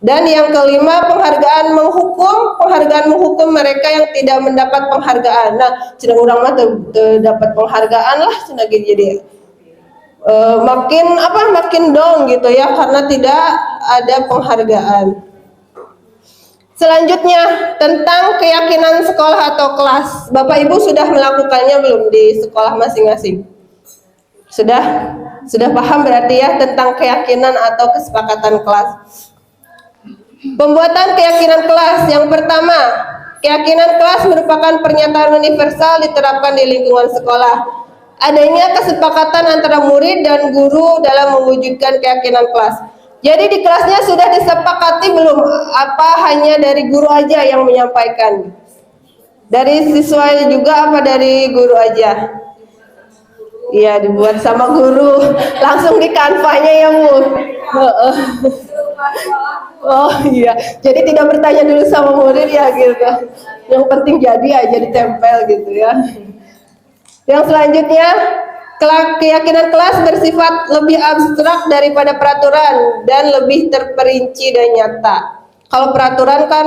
[SPEAKER 2] Dan yang kelima, penghargaan menghukum mereka yang tidak mendapat penghargaan. Nah, cenah urang mah dapat penghargaan lah cenah jadi makin down gitu ya karena tidak ada penghargaan. Selanjutnya, tentang keyakinan sekolah atau kelas. Bapak Ibu sudah melakukannya belum di sekolah masing-masing? Sudah paham berarti ya tentang keyakinan atau kesepakatan kelas. Pembuatan keyakinan kelas. Yang pertama, keyakinan kelas merupakan pernyataan universal diterapkan di lingkungan sekolah. Adanya kesepakatan antara murid dan guru dalam mewujudkan keyakinan kelas. Jadi di kelasnya sudah disepakati belum? Apa hanya dari guru aja yang menyampaikan? Dari siswa juga apa dari guru aja? Iya, dibuat sama guru. Langsung di kanvanya ya Bu? Oh iya, jadi tidak bertanya dulu sama murid ya gitu. Yang penting jadi aja ditempel gitu ya. Yang selanjutnya, keyakinan kelas bersifat lebih abstrak daripada peraturan dan lebih terperinci dan nyata. Kalau peraturan kan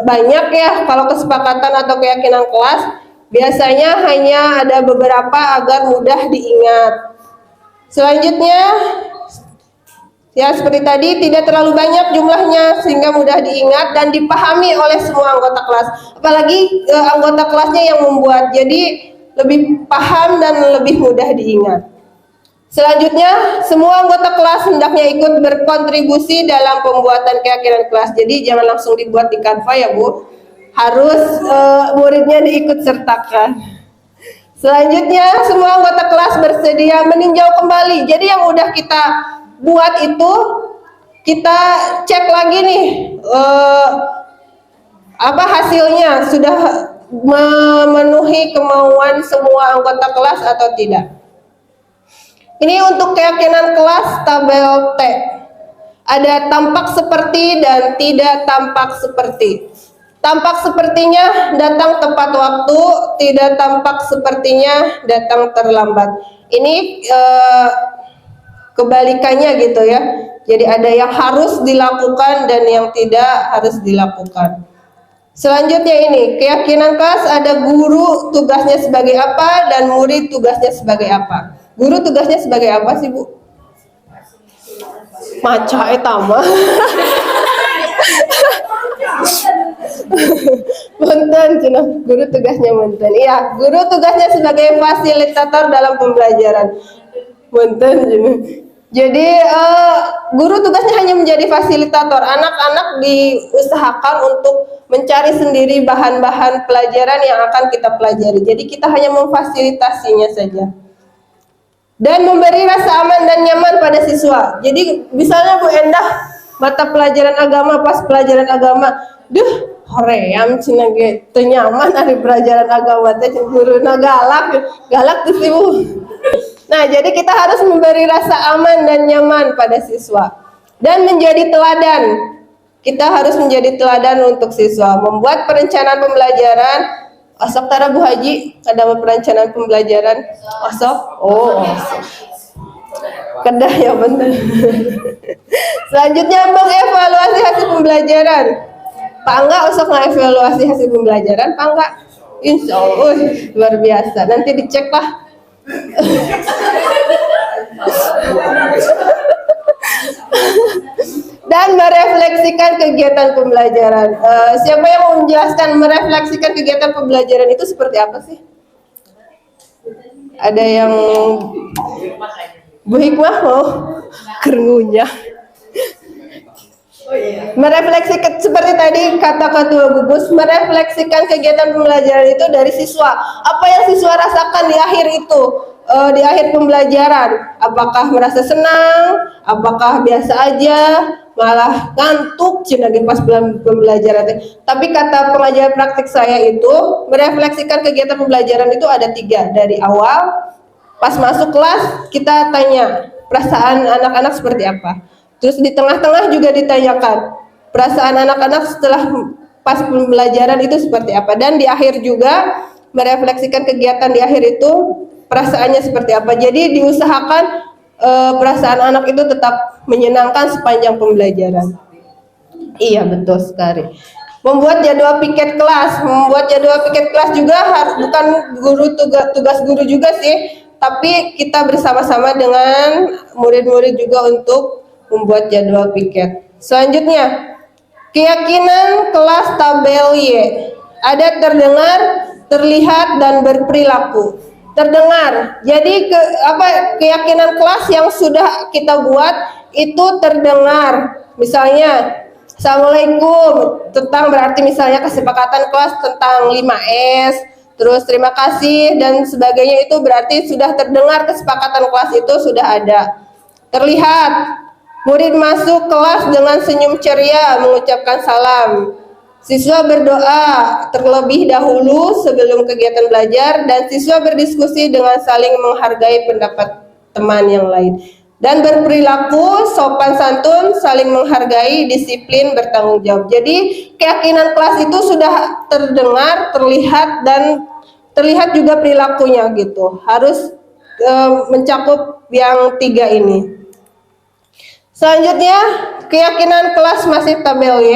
[SPEAKER 2] banyak ya, kalau kesepakatan atau keyakinan kelas biasanya hanya ada beberapa agar mudah diingat. Selanjutnya, ya seperti tadi tidak terlalu banyak jumlahnya sehingga mudah diingat dan dipahami oleh semua anggota kelas. Apalagi anggota kelasnya yang membuat, jadi lebih paham dan lebih mudah diingat. Selanjutnya, semua anggota kelas hendaknya ikut berkontribusi dalam pembuatan keyakinan kelas. Jadi jangan langsung dibuat di Canva ya Bu. Harus muridnya diikut sertakan. Selanjutnya, semua anggota kelas bersedia meninjau kembali. Jadi yang udah kita buat itu kita cek lagi nih apa hasilnya, sudah memenuhi kemauan semua anggota kelas atau tidak. Ini untuk keyakinan kelas tabel T. Ada tampak seperti dan tidak tampak seperti. Tampak sepertinya datang tepat waktu, tidak tampak sepertinya datang terlambat. Ini kebalikannya gitu ya. Jadi ada yang harus dilakukan dan yang tidak harus dilakukan. Selanjutnya ini, keyakinan kelas ada guru tugasnya sebagai apa dan murid tugasnya sebagai apa. Guru tugasnya sebagai apa sih Bu? Maca etama. Punten, guru tugasnya punten. Iya, guru tugasnya sebagai fasilitator dalam pembelajaran. Punten. Jadi guru tugasnya hanya menjadi fasilitator. Anak-anak diusahakan untuk mencari sendiri bahan-bahan pelajaran yang akan kita pelajari. Jadi kita hanya memfasilitasinya saja. Dan memberi rasa aman dan nyaman pada siswa. Jadi misalnya Bu Endah mata pelajaran agama, pas pelajaran agama, duh hoream cina ge teu nyaman ari pelajaran agama teh guruna galak tuh sih Bu. Nah, jadi kita harus memberi rasa aman dan nyaman pada siswa dan menjadi teladan. Kita harus menjadi teladan untuk siswa, membuat perencanaan pembelajaran Osok tara Bu Haji, ada perencanaan pembelajaran. Osok. Oh, osok. Kedah ya bener. Selanjutnya mengevaluasi hasil pembelajaran. Pak Angga usah mengevaluasi hasil pembelajaran, Pak Angga. Insya Allah, luar biasa. Nanti dicek lah. Dan merefleksikan kegiatan pembelajaran. Siapa yang mau menjelaskan merefleksikan kegiatan pembelajaran itu seperti apa sih? Ada yang Bu Hikmah mau kerengunya. Merefleksikan seperti tadi kata Ketua Gugus, merefleksikan kegiatan pembelajaran itu dari siswa. Apa yang siswa rasakan di akhir itu, di akhir pembelajaran? Apakah merasa senang? Apakah biasa aja? Malah ngantuk cina pas pembelajaran. Tapi kata pengajar praktik saya itu, merefleksikan kegiatan pembelajaran itu ada 3. Dari awal, pas masuk kelas kita tanya perasaan anak-anak seperti apa. Terus di tengah-tengah juga ditanyakan perasaan anak-anak setelah pas pembelajaran itu seperti apa. Dan di akhir juga merefleksikan kegiatan di akhir itu perasaannya seperti apa. Jadi diusahakan perasaan anak itu tetap menyenangkan sepanjang pembelajaran. Iya betul sekali. Membuat jadwal piket kelas, juga bukan tugas guru juga sih, tapi kita bersama-sama dengan murid-murid juga untuk membuat jadwal piket. Selanjutnya, keyakinan kelas tabel Y. Ada terdengar, terlihat, dan berperilaku. Terdengar. Jadi keyakinan kelas yang sudah kita buat itu terdengar. Misalnya, Assalamualaikum, tentang berarti misalnya kesepakatan kelas tentang 5S, terus terima kasih dan sebagainya, itu berarti sudah terdengar, kesepakatan kelas itu sudah ada. Terlihat, murid masuk kelas dengan senyum ceria mengucapkan salam. Siswa berdoa terlebih dahulu sebelum kegiatan belajar, dan siswa berdiskusi dengan saling menghargai pendapat teman yang lain. Dan berperilaku sopan santun, saling menghargai, disiplin, bertanggung jawab. Jadi keyakinan kelas itu sudah terdengar, terlihat, dan terlihat juga perilakunya gitu. Harus mencakup yang 3 ini. Selanjutnya, keyakinan kelas masih tabel Y,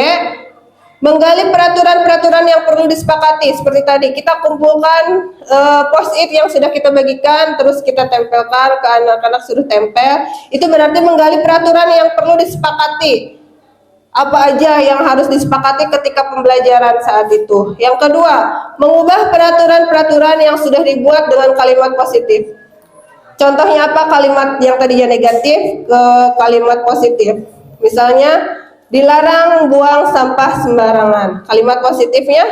[SPEAKER 2] menggali peraturan-peraturan yang perlu disepakati. Seperti tadi, kita kumpulkan post-it yang sudah kita bagikan, terus kita tempelkan ke anak-anak, suruh tempel. Itu berarti menggali peraturan yang perlu disepakati. Apa aja yang harus disepakati ketika pembelajaran saat itu. Yang kedua, mengubah peraturan-peraturan yang sudah dibuat dengan kalimat positif. Contohnya apa? Kalimat yang tadinya negatif ke kalimat positif. Misalnya, dilarang buang sampah sembarangan. Kalimat positifnya?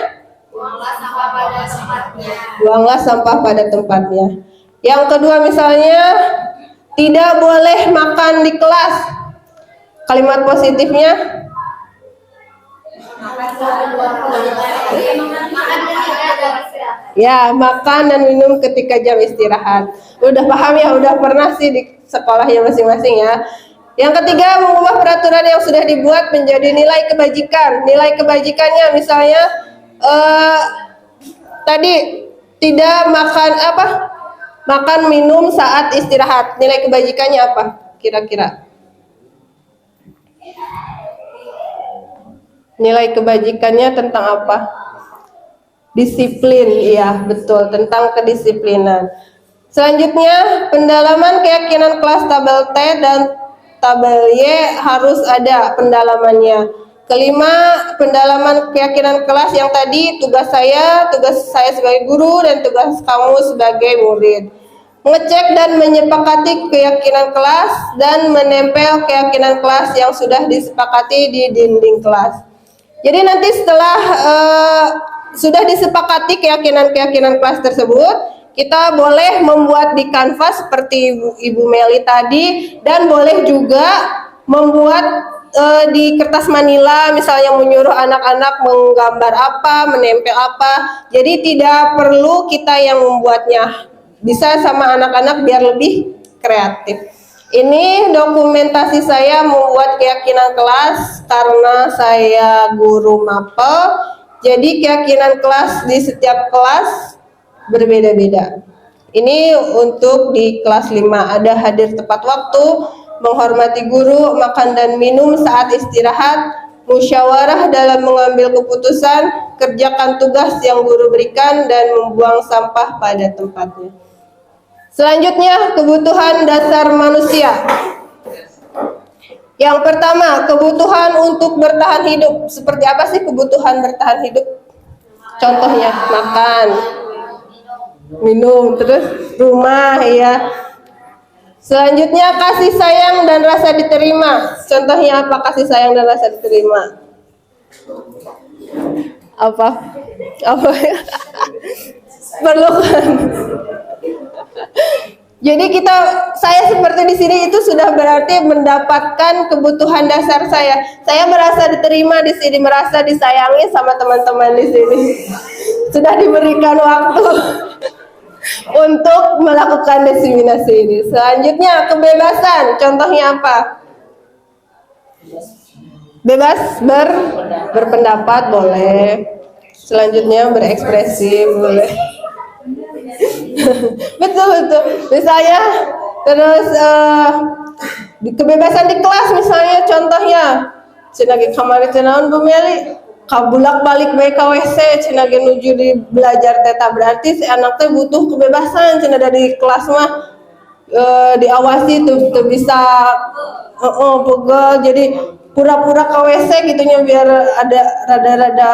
[SPEAKER 5] Buanglah sampah pada tempatnya.
[SPEAKER 2] Buanglah sampah pada tempatnya. Yang kedua misalnya, tidak boleh makan di kelas. Kalimat positifnya? Ya, makan dan minum ketika jam istirahat. Udah paham ya, udah pernah sih di sekolahnya masing-masing ya. Yang ketiga, mengubah peraturan yang sudah dibuat menjadi nilai kebajikan. Nilai kebajikannya misalnya tadi tidak makan makan minum saat istirahat. Nilai kebajikannya apa kira-kira? Nilai kebajikannya tentang apa? Disiplin, iya betul, tentang kedisiplinan. Selanjutnya, pendalaman keyakinan kelas tabel T dan tabel Y harus ada pendalamannya. Kelima, pendalaman keyakinan kelas yang tadi tugas saya sebagai guru dan tugas kamu sebagai murid. Mengecek dan menyepakati keyakinan kelas dan menempel keyakinan kelas yang sudah disepakati di dinding kelas. Jadi nanti setelah sudah disepakati keyakinan-keyakinan kelas tersebut, kita boleh membuat di kanvas seperti Ibu Meli tadi, dan boleh juga membuat di kertas manila, misalnya menyuruh anak-anak menggambar apa, menempel apa. Jadi tidak perlu kita yang membuatnya, bisa sama anak-anak biar lebih kreatif. Ini dokumentasi saya membuat keyakinan kelas karena saya guru mapel. Jadi keyakinan kelas di setiap kelas berbeda-beda. Ini untuk di kelas 5 ada hadir tepat waktu, menghormati guru, makan dan minum saat istirahat, musyawarah dalam mengambil keputusan, kerjakan tugas yang guru berikan dan membuang sampah pada tempatnya. Selanjutnya, kebutuhan dasar manusia. Yang pertama, kebutuhan untuk bertahan hidup. Seperti apa sih kebutuhan bertahan hidup? Contohnya, makan, minum, terus rumah, ya. Selanjutnya, kasih sayang dan rasa diterima. Contohnya apa kasih sayang dan rasa diterima? Apa? Apa? Perlukan. Jadi saya seperti di sini itu sudah berarti mendapatkan kebutuhan dasar saya. Saya merasa diterima di sini, merasa disayangi sama teman-teman di sini. Sudah diberikan waktu untuk melakukan diseminasi ini. Selanjutnya kebebasan. Contohnya apa? Bebas berpendapat boleh. Selanjutnya berekspresi boleh. betul. Misalnya terus kebebasan di kelas misalnya contohnya cenah kamari teh naon Bu Meli kabulak balik bae ka WC cenah nuju di belajar teta berarti si anak teh butuh kebebasan cenah dari kelas mah diawasi tuh bisa pegel jadi pura-pura ka WC gitunya biar ada rada-rada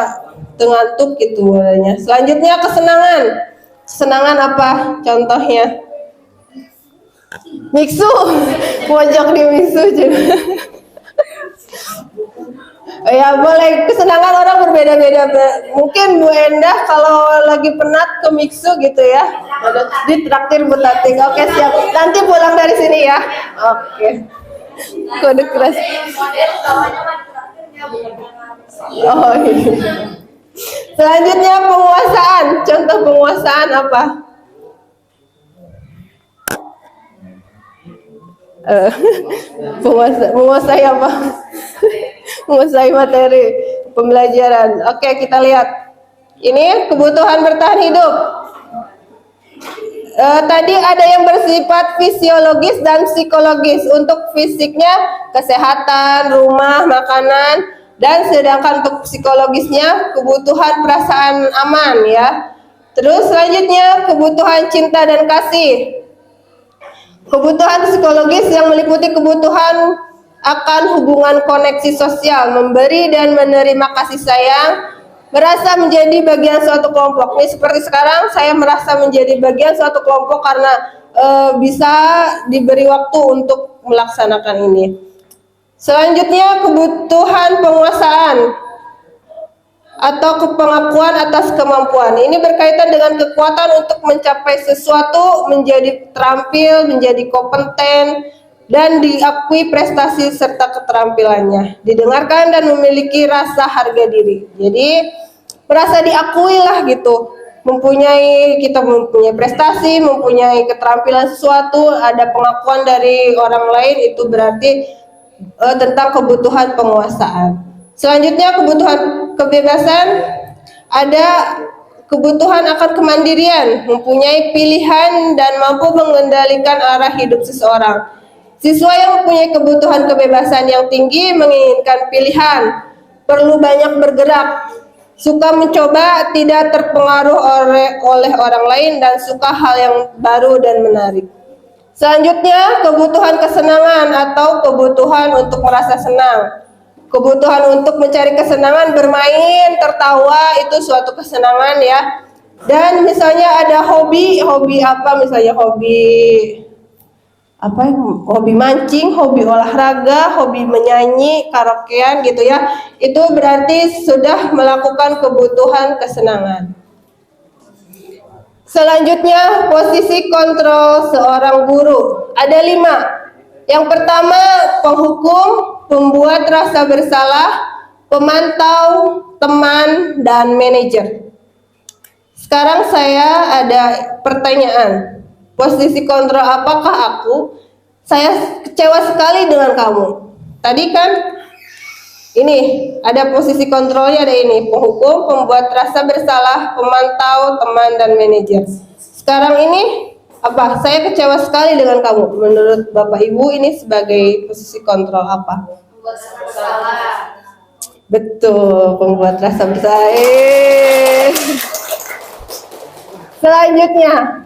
[SPEAKER 2] tengantuk gitu warnanya. Selanjutnya kesenangan. Kesenangan apa? Contohnya mixu, pojok di mixu juga. Ya boleh, kesenangan orang berbeda-beda. Mungkin Bu Endah kalau lagi penat ke mixu gitu ya, di traktir betating. Oke siap, nanti pulang dari sini ya. Oke. Kode keras. Oh iya. Selanjutnya penguasaan. Contoh penguasaan apa? Menguasai apa? Menguasai materi pembelajaran. Oke, kita lihat. Ini kebutuhan bertahan hidup. Tadi ada yang bersifat fisiologis dan psikologis. Untuk fisiknya kesehatan, rumah, makanan. Dan sedangkan untuk psikologisnya kebutuhan perasaan aman ya. Terus selanjutnya kebutuhan cinta dan kasih. Kebutuhan psikologis yang meliputi kebutuhan akan hubungan koneksi sosial, memberi dan menerima kasih sayang, merasa menjadi bagian suatu kelompok. Ini seperti sekarang saya merasa menjadi bagian suatu kelompok karena bisa diberi waktu untuk melaksanakan ini. Selanjutnya kebutuhan penguasaan atau pengakuan atas kemampuan. Ini berkaitan dengan kekuatan untuk mencapai sesuatu, menjadi terampil, menjadi kompeten, dan diakui prestasi serta keterampilannya. Didengarkan dan memiliki rasa harga diri. Jadi merasa diakui lah gitu. Kita mempunyai prestasi, mempunyai keterampilan sesuatu, ada pengakuan dari orang lain, itu berarti tentang kebutuhan penguasaan. Selanjutnya kebutuhan kebebasan, ada kebutuhan akan kemandirian, mempunyai pilihan dan mampu mengendalikan arah hidup seseorang. Siswa yang mempunyai kebutuhan kebebasan yang tinggi menginginkan pilihan, perlu banyak bergerak, suka mencoba, tidak terpengaruh oleh orang lain, dan suka hal yang baru dan menarik. Selanjutnya, kebutuhan kesenangan atau kebutuhan untuk merasa senang. Kebutuhan untuk mencari kesenangan, bermain, tertawa, itu suatu kesenangan ya. Dan misalnya ada hobi apa misalnya hobi mancing, hobi olahraga, hobi menyanyi, karaokean gitu ya. Itu berarti sudah melakukan kebutuhan kesenangan. Selanjutnya, posisi kontrol seorang guru. Ada 5. Yang pertama, penghukum, pembuat rasa bersalah, pemantau, teman, dan manajer. Sekarang saya ada pertanyaan. Posisi kontrol apakah aku? Saya kecewa sekali dengan kamu. Tadi kan Ini ada posisi kontrolnya, ada ini penghukum, pembuat rasa bersalah, pemantau, teman, dan manajer. Sekarang ini apa? Saya kecewa sekali dengan kamu. Menurut Bapak Ibu ini sebagai posisi kontrol apa? Betul, pembuat rasa bersalah. Selanjutnya,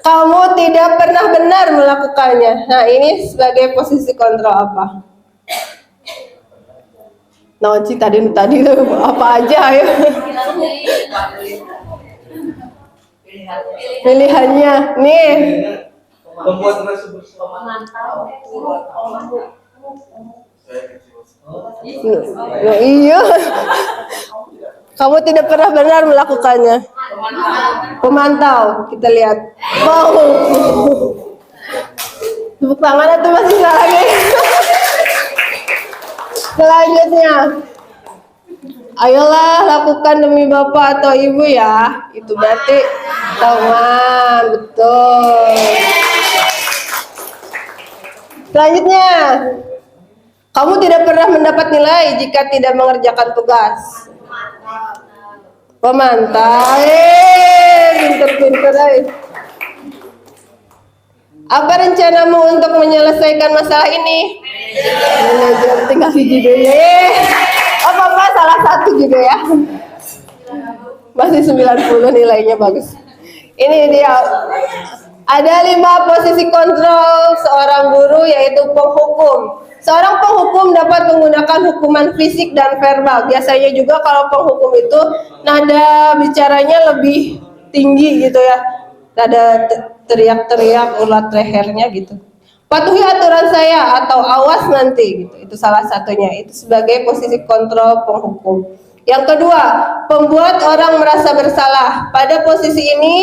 [SPEAKER 2] kamu tidak pernah benar melakukannya. Nah, ini sebagai posisi kontrol apa? Nah, tadi apa aja ya? Pilihannya nih. Nah, iya. Kamu tidak pernah benar melakukannya. Pemantau, kita lihat. Wow. Tepuk tangan atau masih salah lagi? Selanjutnya, ayolah lakukan demi bapak atau ibu ya. Itu berarti teman, betul. Selanjutnya, kamu tidak pernah mendapat nilai jika tidak mengerjakan tugas. Pemantau, pinter-pinter. Apa rencanamu untuk menyelesaikan masalah ini? Manajer, tinggal di judulnya. Apa salah satu juga ya? Masih 90 nilainya, bagus. Ini dia. Ada 5 posisi kontrol seorang guru, yaitu penghukum. Seorang penghukum dapat menggunakan hukuman fisik dan verbal. Biasanya juga kalau penghukum itu nada bicaranya lebih tinggi gitu ya. Nada teriak-teriak, ulat lehernya gitu. Patuhi aturan saya atau awas nanti gitu. Itu salah satunya. Itu sebagai posisi kontrol penghukum. Yang kedua, pembuat orang merasa bersalah. Pada posisi ini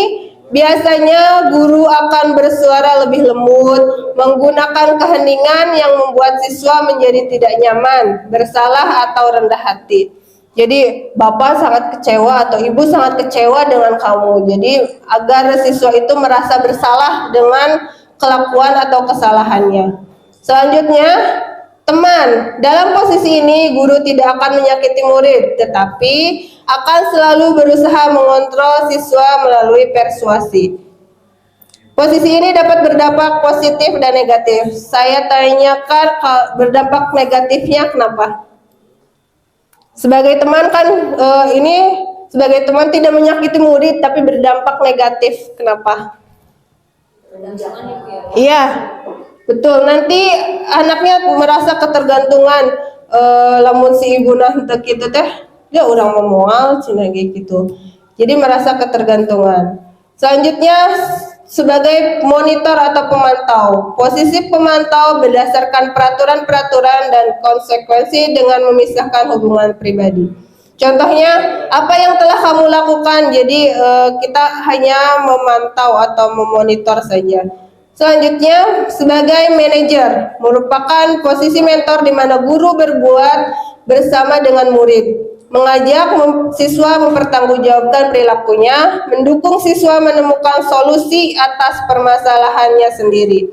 [SPEAKER 2] biasanya guru akan bersuara lebih lembut, menggunakan keheningan yang membuat siswa menjadi tidak nyaman, bersalah atau rendah hati. Jadi bapak sangat kecewa atau ibu sangat kecewa dengan kamu. Jadi agar siswa itu merasa bersalah dengan kelakuan atau kesalahannya. Selanjutnya, teman. Dalam posisi ini guru tidak akan menyakiti murid, tetapi akan selalu berusaha mengontrol siswa melalui persuasi. Posisi ini dapat berdampak positif dan negatif. Saya tanyakan berdampak negatifnya kenapa? Sebagai teman kan ini sebagai teman tidak menyakiti murid tapi berdampak negatif. Kenapa? Iya, betul. Nanti anaknya merasa ketergantungan. Lamun si ibu nanti gitu teh, dia orang memual cina gitu. Jadi merasa ketergantungan. Selanjutnya sebagai monitor atau pemantau. Posisi pemantau berdasarkan peraturan-peraturan dan konsekuensi dengan memisahkan hubungan pribadi. Contohnya, apa yang telah kamu lakukan? Jadi kita hanya memantau atau memonitor saja. Selanjutnya, sebagai manajer, merupakan posisi mentor di mana guru berbuat bersama dengan murid. Mengajak siswa mempertanggungjawabkan perilakunya, mendukung siswa menemukan solusi atas permasalahannya sendiri.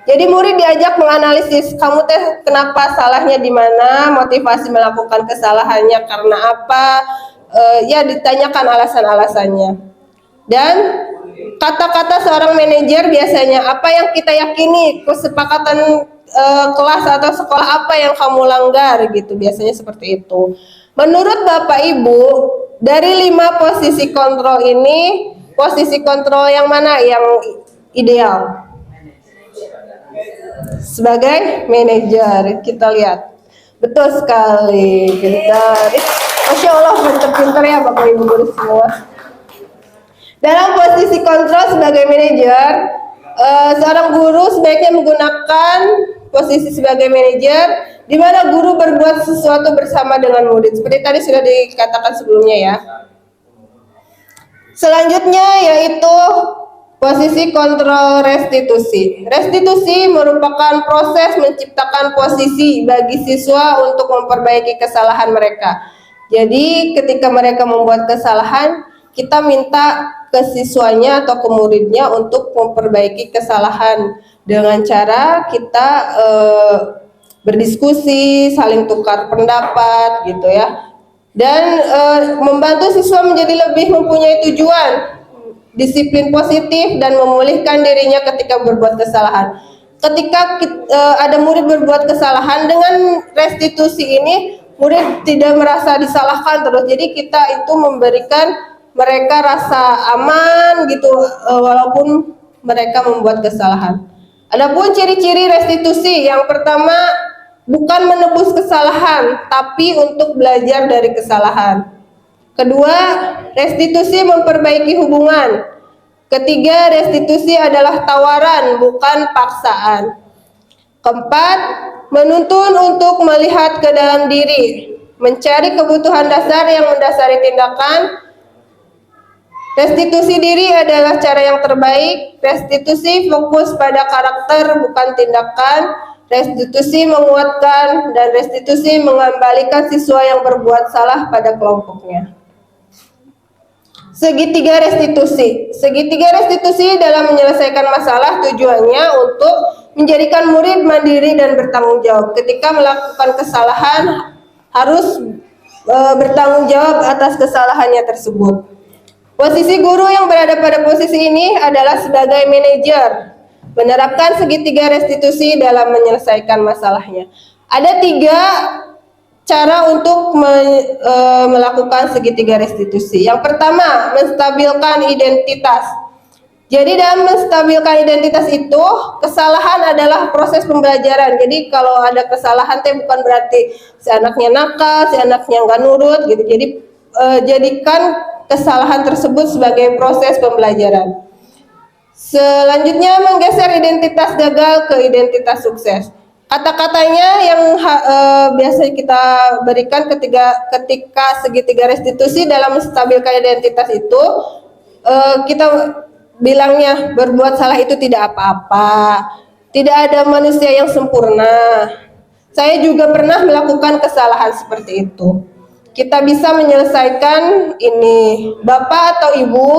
[SPEAKER 2] Jadi murid diajak menganalisis, kamu teh kenapa salahnya di mana, motivasi melakukan kesalahannya karena apa, ya ditanyakan alasan-alasannya. Dan kata-kata seorang manajer biasanya, apa yang kita yakini, kesepakatan kelas atau sekolah apa yang kamu langgar gitu, biasanya seperti itu. Menurut Bapak Ibu, dari 5 posisi kontrol ini, posisi kontrol yang mana yang ideal? Sebagai manajer, kita lihat. Betul sekali, pintar. Masya Allah, pintar-pintar ya Bapak Ibu guru semua. Dalam posisi kontrol sebagai manajer, seorang guru sebaiknya menggunakan posisi sebagai manajer di mana guru berbuat sesuatu bersama dengan murid. Seperti tadi sudah dikatakan sebelumnya ya. Selanjutnya yaitu posisi kontrol restitusi. Restitusi merupakan proses menciptakan posisi bagi siswa untuk memperbaiki kesalahan mereka. Jadi ketika mereka membuat kesalahan, kita minta ke siswanya atau ke muridnya untuk memperbaiki kesalahan dengan cara kita berdiskusi, saling tukar pendapat gitu ya. Dan membantu siswa menjadi lebih mempunyai tujuan, disiplin positif dan memulihkan dirinya ketika berbuat kesalahan. Ketika ada murid berbuat kesalahan, dengan restitusi ini murid tidak merasa disalahkan terus. Jadi kita itu memberikan mereka rasa aman gitu walaupun mereka membuat kesalahan. Adapun ciri-ciri restitusi, yang pertama, bukan menebus kesalahan tapi untuk belajar dari kesalahan. Kedua, restitusi memperbaiki hubungan. Ketiga, restitusi adalah tawaran, bukan paksaan. Keempat, menuntun untuk melihat ke dalam diri, mencari kebutuhan dasar yang mendasari tindakan. Restitusi diri adalah cara yang terbaik. Restitusi fokus pada karakter, bukan tindakan. Restitusi menguatkan, dan restitusi mengembalikan siswa yang berbuat salah pada kelompoknya. Segitiga restitusi. Segitiga restitusi dalam menyelesaikan masalah tujuannya untuk menjadikan murid mandiri dan bertanggung jawab. Ketika melakukan kesalahan, harus bertanggung jawab atas kesalahannya tersebut. Posisi guru yang berada pada posisi ini adalah sebagai manajer, menerapkan segitiga restitusi dalam menyelesaikan masalahnya. Ada 3 cara untuk melakukan segitiga restitusi. Yang pertama, menstabilkan identitas. Jadi dalam menstabilkan identitas itu, kesalahan adalah proses pembelajaran. Jadi kalau ada kesalahan bukan berarti si anaknya nakal, si anaknya nggak nurut gitu. Jadi jadikan kesalahan tersebut sebagai proses pembelajaran. Selanjutnya, menggeser identitas gagal ke identitas sukses. Kata-katanya yang biasa kita berikan ketika segitiga restitusi dalam menstabilkan identitas itu, kita bilangnya berbuat salah itu tidak apa-apa, tidak ada manusia yang sempurna. Saya juga pernah melakukan kesalahan seperti itu. Kita bisa menyelesaikan ini. Bapak atau Ibu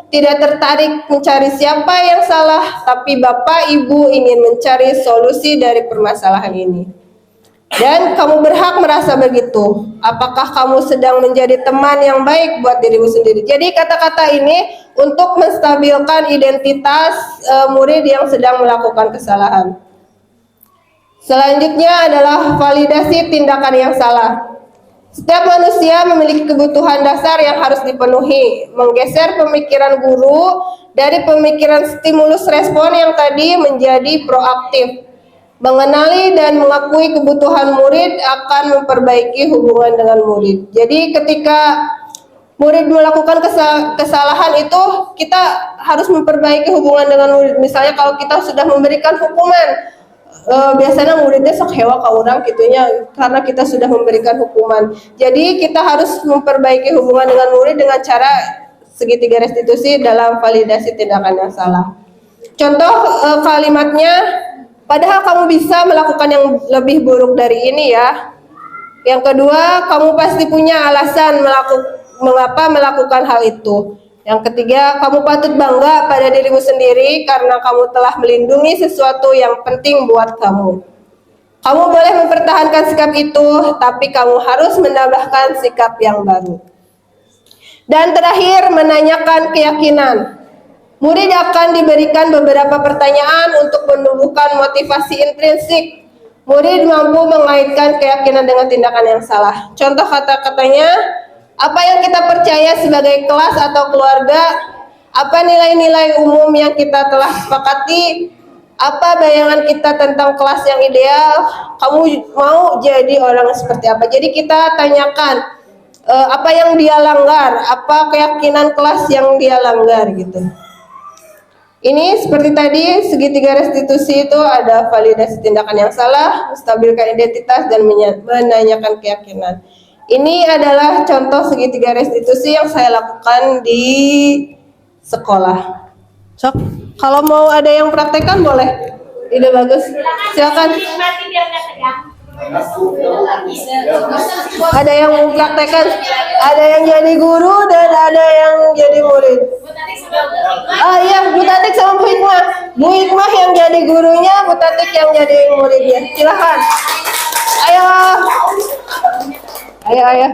[SPEAKER 2] tidak tertarik mencari siapa yang salah, tapi Bapak Ibu ingin mencari solusi dari permasalahan ini. Dan kamu berhak merasa begitu. Apakah kamu sedang menjadi teman yang baik buat dirimu sendiri? Jadi kata-kata ini untuk menstabilkan identitas murid yang sedang melakukan kesalahan. Selanjutnya adalah validasi tindakan yang salah. Setiap manusia memiliki kebutuhan dasar yang harus dipenuhi. Menggeser pemikiran guru dari pemikiran stimulus respon yang tadi menjadi proaktif. Mengenali dan mengakui kebutuhan murid akan memperbaiki hubungan dengan murid. Jadi ketika murid melakukan kesalahan itu, kita harus memperbaiki hubungan dengan murid. Misalnya kalau kita sudah memberikan hukuman, biasanya muridnya sok hewa ke orang gitunya, karena kita sudah memberikan hukuman. Jadi kita harus memperbaiki hubungan dengan murid dengan cara segitiga restitusi dalam validasi tindakan yang salah. Contoh kalimatnya, padahal kamu bisa melakukan yang lebih buruk dari ini ya. Yang kedua, kamu pasti punya alasan mengapa melakukan hal itu. Yang ketiga, kamu patut bangga pada dirimu sendiri karena kamu telah melindungi sesuatu yang penting buat kamu. Kamu boleh mempertahankan sikap itu, tapi kamu harus menambahkan sikap yang baru. Dan terakhir, menanyakan keyakinan. Murid akan diberikan beberapa pertanyaan untuk menumbuhkan motivasi intrinsik. Murid mampu mengaitkan keyakinan dengan tindakan yang salah. Contoh kata-katanya, apa yang kita percaya sebagai kelas atau keluarga? Apa nilai-nilai umum yang kita telah sepakati? Apa bayangan kita tentang kelas yang ideal? Kamu mau jadi orang seperti apa? Jadi kita tanyakan apa yang dia langgar, apa keyakinan kelas yang dia langgar gitu. Ini seperti tadi, segitiga restitusi itu ada validasi tindakan yang salah, menstabilkan identitas, dan menanyakan keyakinan. Ini adalah contoh segitiga restitusi yang saya lakukan di sekolah. Sok, kalau mau ada yang praktekkan boleh. Ide bagus. Silakan. Ada yang mau praktekkan, ada yang jadi guru dan ada yang jadi murid. Iya, Bu Tatik sama Bu Hikmah. Bu Hikmah yang jadi gurunya, Bu Tatik yang jadi muridnya. Silakan. Ayo. Ayo.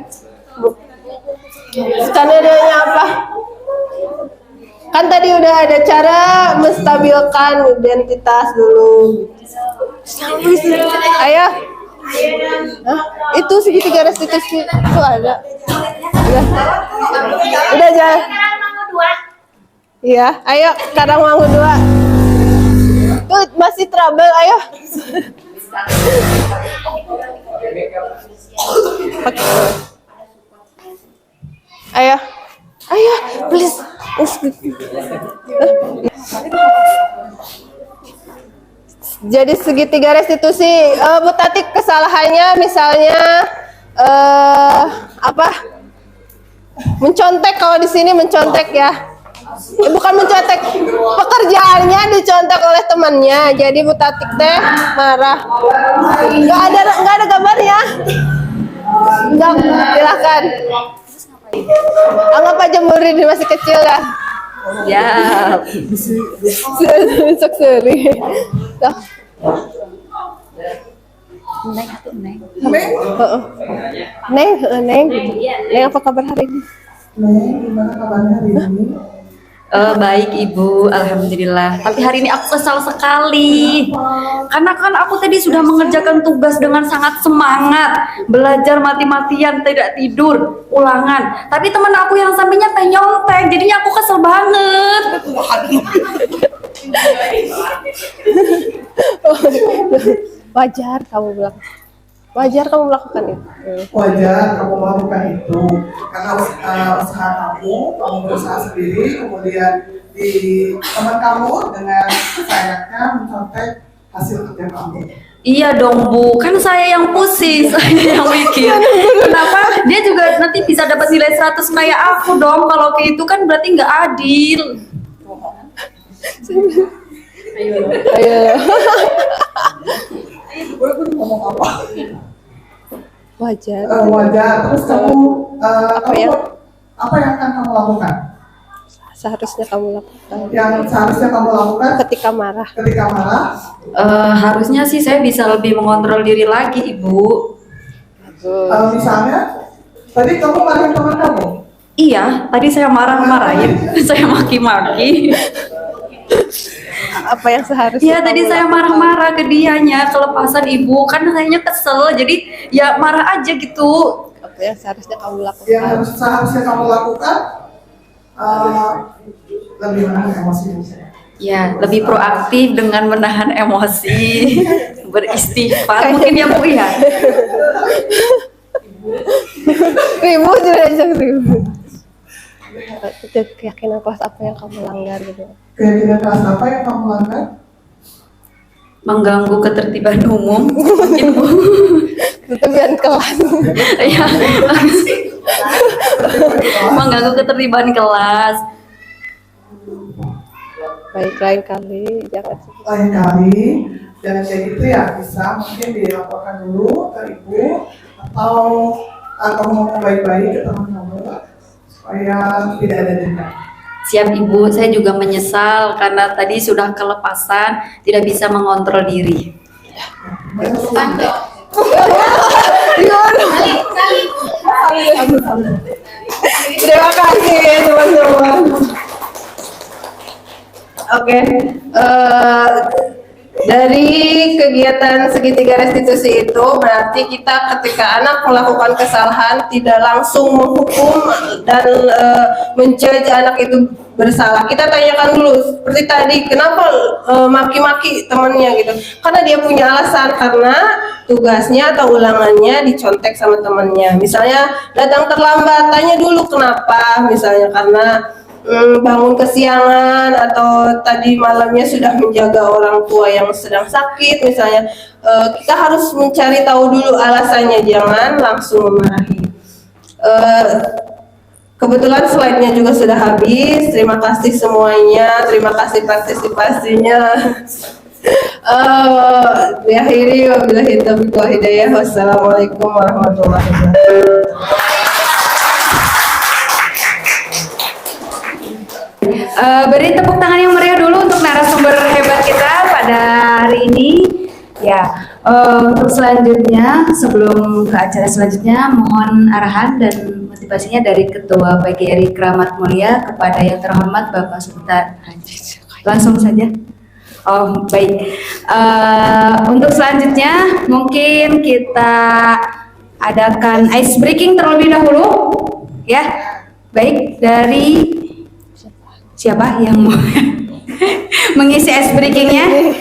[SPEAKER 2] Skenario-nya apa? Kan tadi udah ada cara menstabilkan identitas dulu. Ayo. Hah? Itu segitiga restitusi itu ada. Udah jalan. Iya, ayo Karangmangu 2. Tuh masih trouble, ayo. Oke. Ayo, please. Jadi segitiga restitusi, Bu Tati kesalahannya misalnya apa? Mencontek, kalau di sini mencontek ya. Bukan mencontek, pekerjaannya dicontek oleh temannya. Jadi Bu Tati teh marah. Nggak ada gambarnya. Enggak, silakan. Anggap aja murid masih kecil ya.
[SPEAKER 1] Ya.
[SPEAKER 2] Sok seri. Neng, apa kabar hari ini?
[SPEAKER 7] Gimana kabarnya hari ini?
[SPEAKER 1] Baik Ibu, Alhamdulillah. Tapi hari ini aku kesal sekali. Karena kan aku tadi sudah mengerjakan tugas dengan sangat semangat, belajar mati-matian, tidak tidur, ulangan. Tapi teman aku yang sampingnya nyontek, jadinya aku kesel banget.
[SPEAKER 2] Wajar kamu melakukan itu.
[SPEAKER 7] Wajar kamu melakukan itu karena usaha kamu berusaha sendiri, kemudian di teman kamu dengan sayangnya mencontek hasil kerja kamu.
[SPEAKER 1] Iya dong Bu, kan saya yang pusing, saya yang mikir. Kenapa dia juga nanti bisa dapat nilai 100 kayak aku dong? Kalau kayak itu kan berarti nggak adil.
[SPEAKER 2] Ayo.
[SPEAKER 7] Ngomong apa?
[SPEAKER 2] Wajar.
[SPEAKER 7] Wajar. Terus kamu
[SPEAKER 2] Apa yang
[SPEAKER 7] akan kamu lakukan?
[SPEAKER 2] seharusnya kamu lakukan
[SPEAKER 7] Yang seharusnya kamu lakukan
[SPEAKER 2] ketika marah?
[SPEAKER 1] Harusnya sih saya bisa lebih mengontrol diri lagi Ibu.
[SPEAKER 7] Misalnya, tadi kamu marahin teman kamu.
[SPEAKER 1] Iya, tadi saya marah-marahin, saya maki-maki.
[SPEAKER 2] Apa yang seharusnya?
[SPEAKER 1] Iya, tadi saya marah-marah ke dianya, kelepasan Ibu. Kan sayanya kesel, jadi ya marah aja gitu.
[SPEAKER 2] Apa yang seharusnya kamu lakukan?
[SPEAKER 7] Yang seharusnya kamu lakukan lebih menahan emosi.
[SPEAKER 1] Ya, lebih proaktif dengan menahan emosi, beristighfar mungkin ya Bu ya.
[SPEAKER 2] Ribut aja ribut. Keyakinan kelas apa yang kamu langgar gitu?
[SPEAKER 7] Keyakinan kelas apa yang kamu langgar?
[SPEAKER 1] Mengganggu ketertiban umum mungkin Bu.
[SPEAKER 2] Ketertiban kelas.
[SPEAKER 1] Ya. Mengganggu ketertiban kelas.
[SPEAKER 2] Baik, lain kali jangan
[SPEAKER 7] kayak gitu ya, bisa mungkin dilaporkan dulu ke ibu atau kamu ngomong baik-baik ke teman kamu supaya tidak ada dendam.
[SPEAKER 1] Siap Ibu, saya juga menyesal karena tadi sudah kelepasan, tidak bisa mengontrol diri.
[SPEAKER 2] Terima kasih ya teman-teman. Oke, dari kegiatan segitiga restitusi itu berarti kita ketika anak melakukan kesalahan tidak langsung menghukum dan menjudge anak itu bersalah. Kita tanyakan dulu seperti tadi, kenapa maki-maki temannya gitu? Karena dia punya alasan, karena tugasnya atau ulangannya dicontek sama temannya. Misalnya datang terlambat, tanya dulu kenapa. Misalnya karena bangun kesiangan atau tadi malamnya sudah menjaga orang tua yang sedang sakit misalnya. Kita harus mencari tahu dulu alasannya, jangan langsung memarahi. Kebetulan slide-nya juga sudah habis. Terima kasih semuanya, terima kasih partisipasinya. Diakhiri wabillahi taufiq wal hidayah. Wassalamualaikum warahmatullahi wabarakatuh.
[SPEAKER 1] Beri tepuk tangan yang meriah dulu untuk narasumber hebat kita pada hari ini. Ya, Untuk selanjutnya, sebelum ke acara selanjutnya, mohon arahan dan motivasinya dari Ketua PGRI Keramat Mulia kepada yang terhormat Bapak Sultan Haji. Langsung saja. Oh, baik. Untuk selanjutnya, mungkin kita adakan ice breaking terlebih dahulu, ya. Baik, dari siapa yang mau mengisi ice breakingnya?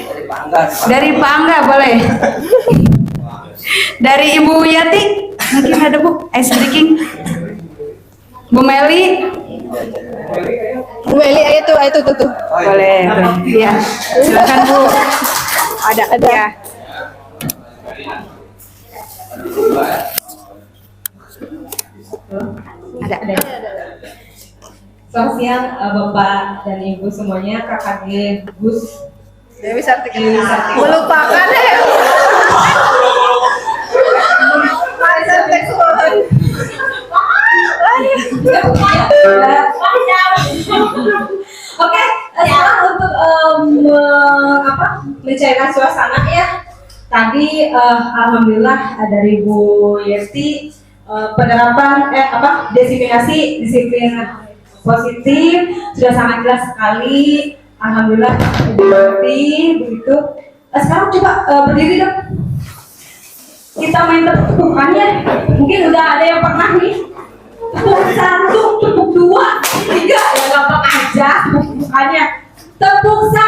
[SPEAKER 1] Dari Pak Angga boleh. Dari Ibu Yati mungkin ada Bu ice breaking. Bu Meli.
[SPEAKER 2] Bu Meli, ayo tuh.
[SPEAKER 1] Boleh tuh. Iya. Silakan Bu. Ada. Ya. Ada.
[SPEAKER 8] Selamat siang Bapak dan Ibu semuanya, KKG Gus
[SPEAKER 2] Dewi Sartika.
[SPEAKER 8] melupakan Oke, sekarang untuk mencairkan suasana ya. Tadi alhamdulillah dari Bu Yesti penerapan disiplin positif sudah sangat jelas sekali. Alhamdulillah dimengerti begitu. Sekarang coba berdiri dong. Kita main tepuk-tepukannya. Mungkin udah ada yang pernah nih. Tepuk 1, tepuk 2, 3, ya gampang aja tepuk-tepukannya. Tepuk 1,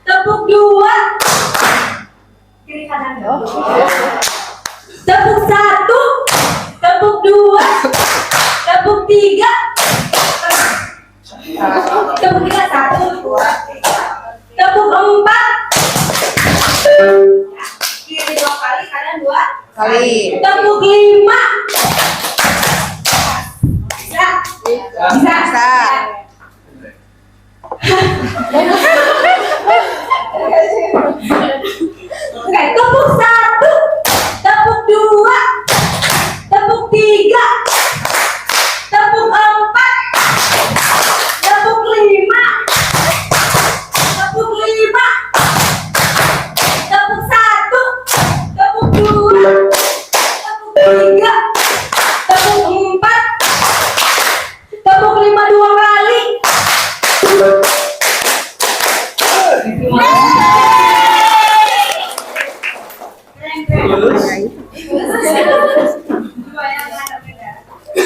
[SPEAKER 8] tepuk 2, kiri kanan dong. Tepuk 1, tepuk 2, tepuk 3, tepuk 3, 1, 2, 3, tepuk 4, kiri 2 kali, kanan 2 kali, tepuk 5, bisa. Oke, tepuk 1, tepuk 2, tepuk 3, tepuk 4, tepuk 5, tepuk 5, tepuk 1, tepuk 2, tepuk 3, tepuk 4, tepuk 5 2 kali.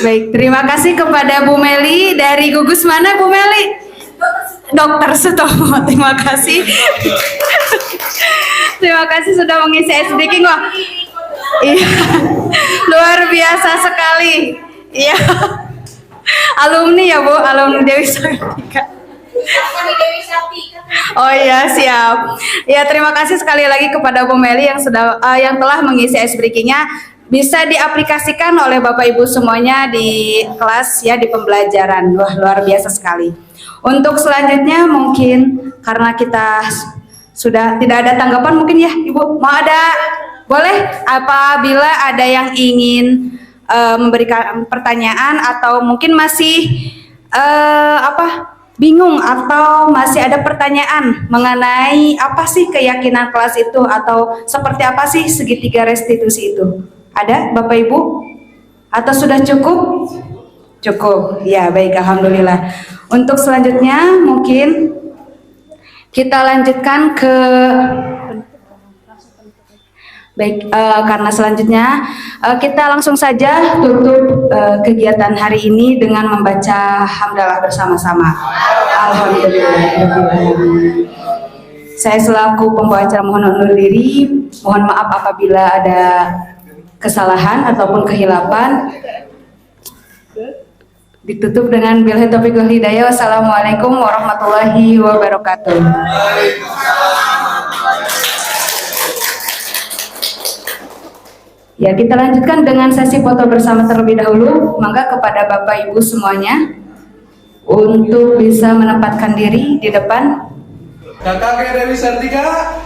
[SPEAKER 1] Baik, terima kasih kepada Bu Meli. Dari gugus mana Bu Meli? Dokter Sutomo, terima kasih. Terima kasih sudah mengisi ice breaking. Wah, iya, luar biasa sekali. Iya, alumni ya Bu, alumni Dewi Sartika. Oh iya, siap. Ya, terima kasih sekali lagi kepada Bu Meli yang yang telah mengisi ice breakingnya. Bisa diaplikasikan oleh Bapak Ibu semuanya di kelas ya, di pembelajaran. Wah, luar biasa sekali. Untuk selanjutnya mungkin karena kita sudah tidak ada tanggapan, mungkin ya Ibu mau ada, boleh apabila ada yang ingin memberikan pertanyaan atau mungkin masih bingung atau masih ada pertanyaan mengenai apa sih keyakinan kelas itu atau seperti apa sih segitiga restitusi itu. Ada Bapak Ibu? Atau sudah cukup? Cukup. Ya, baik, alhamdulillah. Untuk selanjutnya mungkin kita lanjutkan ke karena selanjutnya kita langsung saja tutup kegiatan hari ini dengan membaca hamdalah bersama-sama. Alhamdulillah. Saya selaku pembawa acara mohon undur diri. Mohon maaf apabila ada kesalahan ataupun kehilapan. Ditutup dengan billahi taufiq wal hidayah. Wassalamualaikum warahmatullahi wabarakatuh. Ya, kita lanjutkan dengan sesi foto bersama terlebih dahulu. Maka kepada Bapak Ibu semuanya untuk bisa menempatkan diri di depan.
[SPEAKER 9] Kakak Dewi Sartika.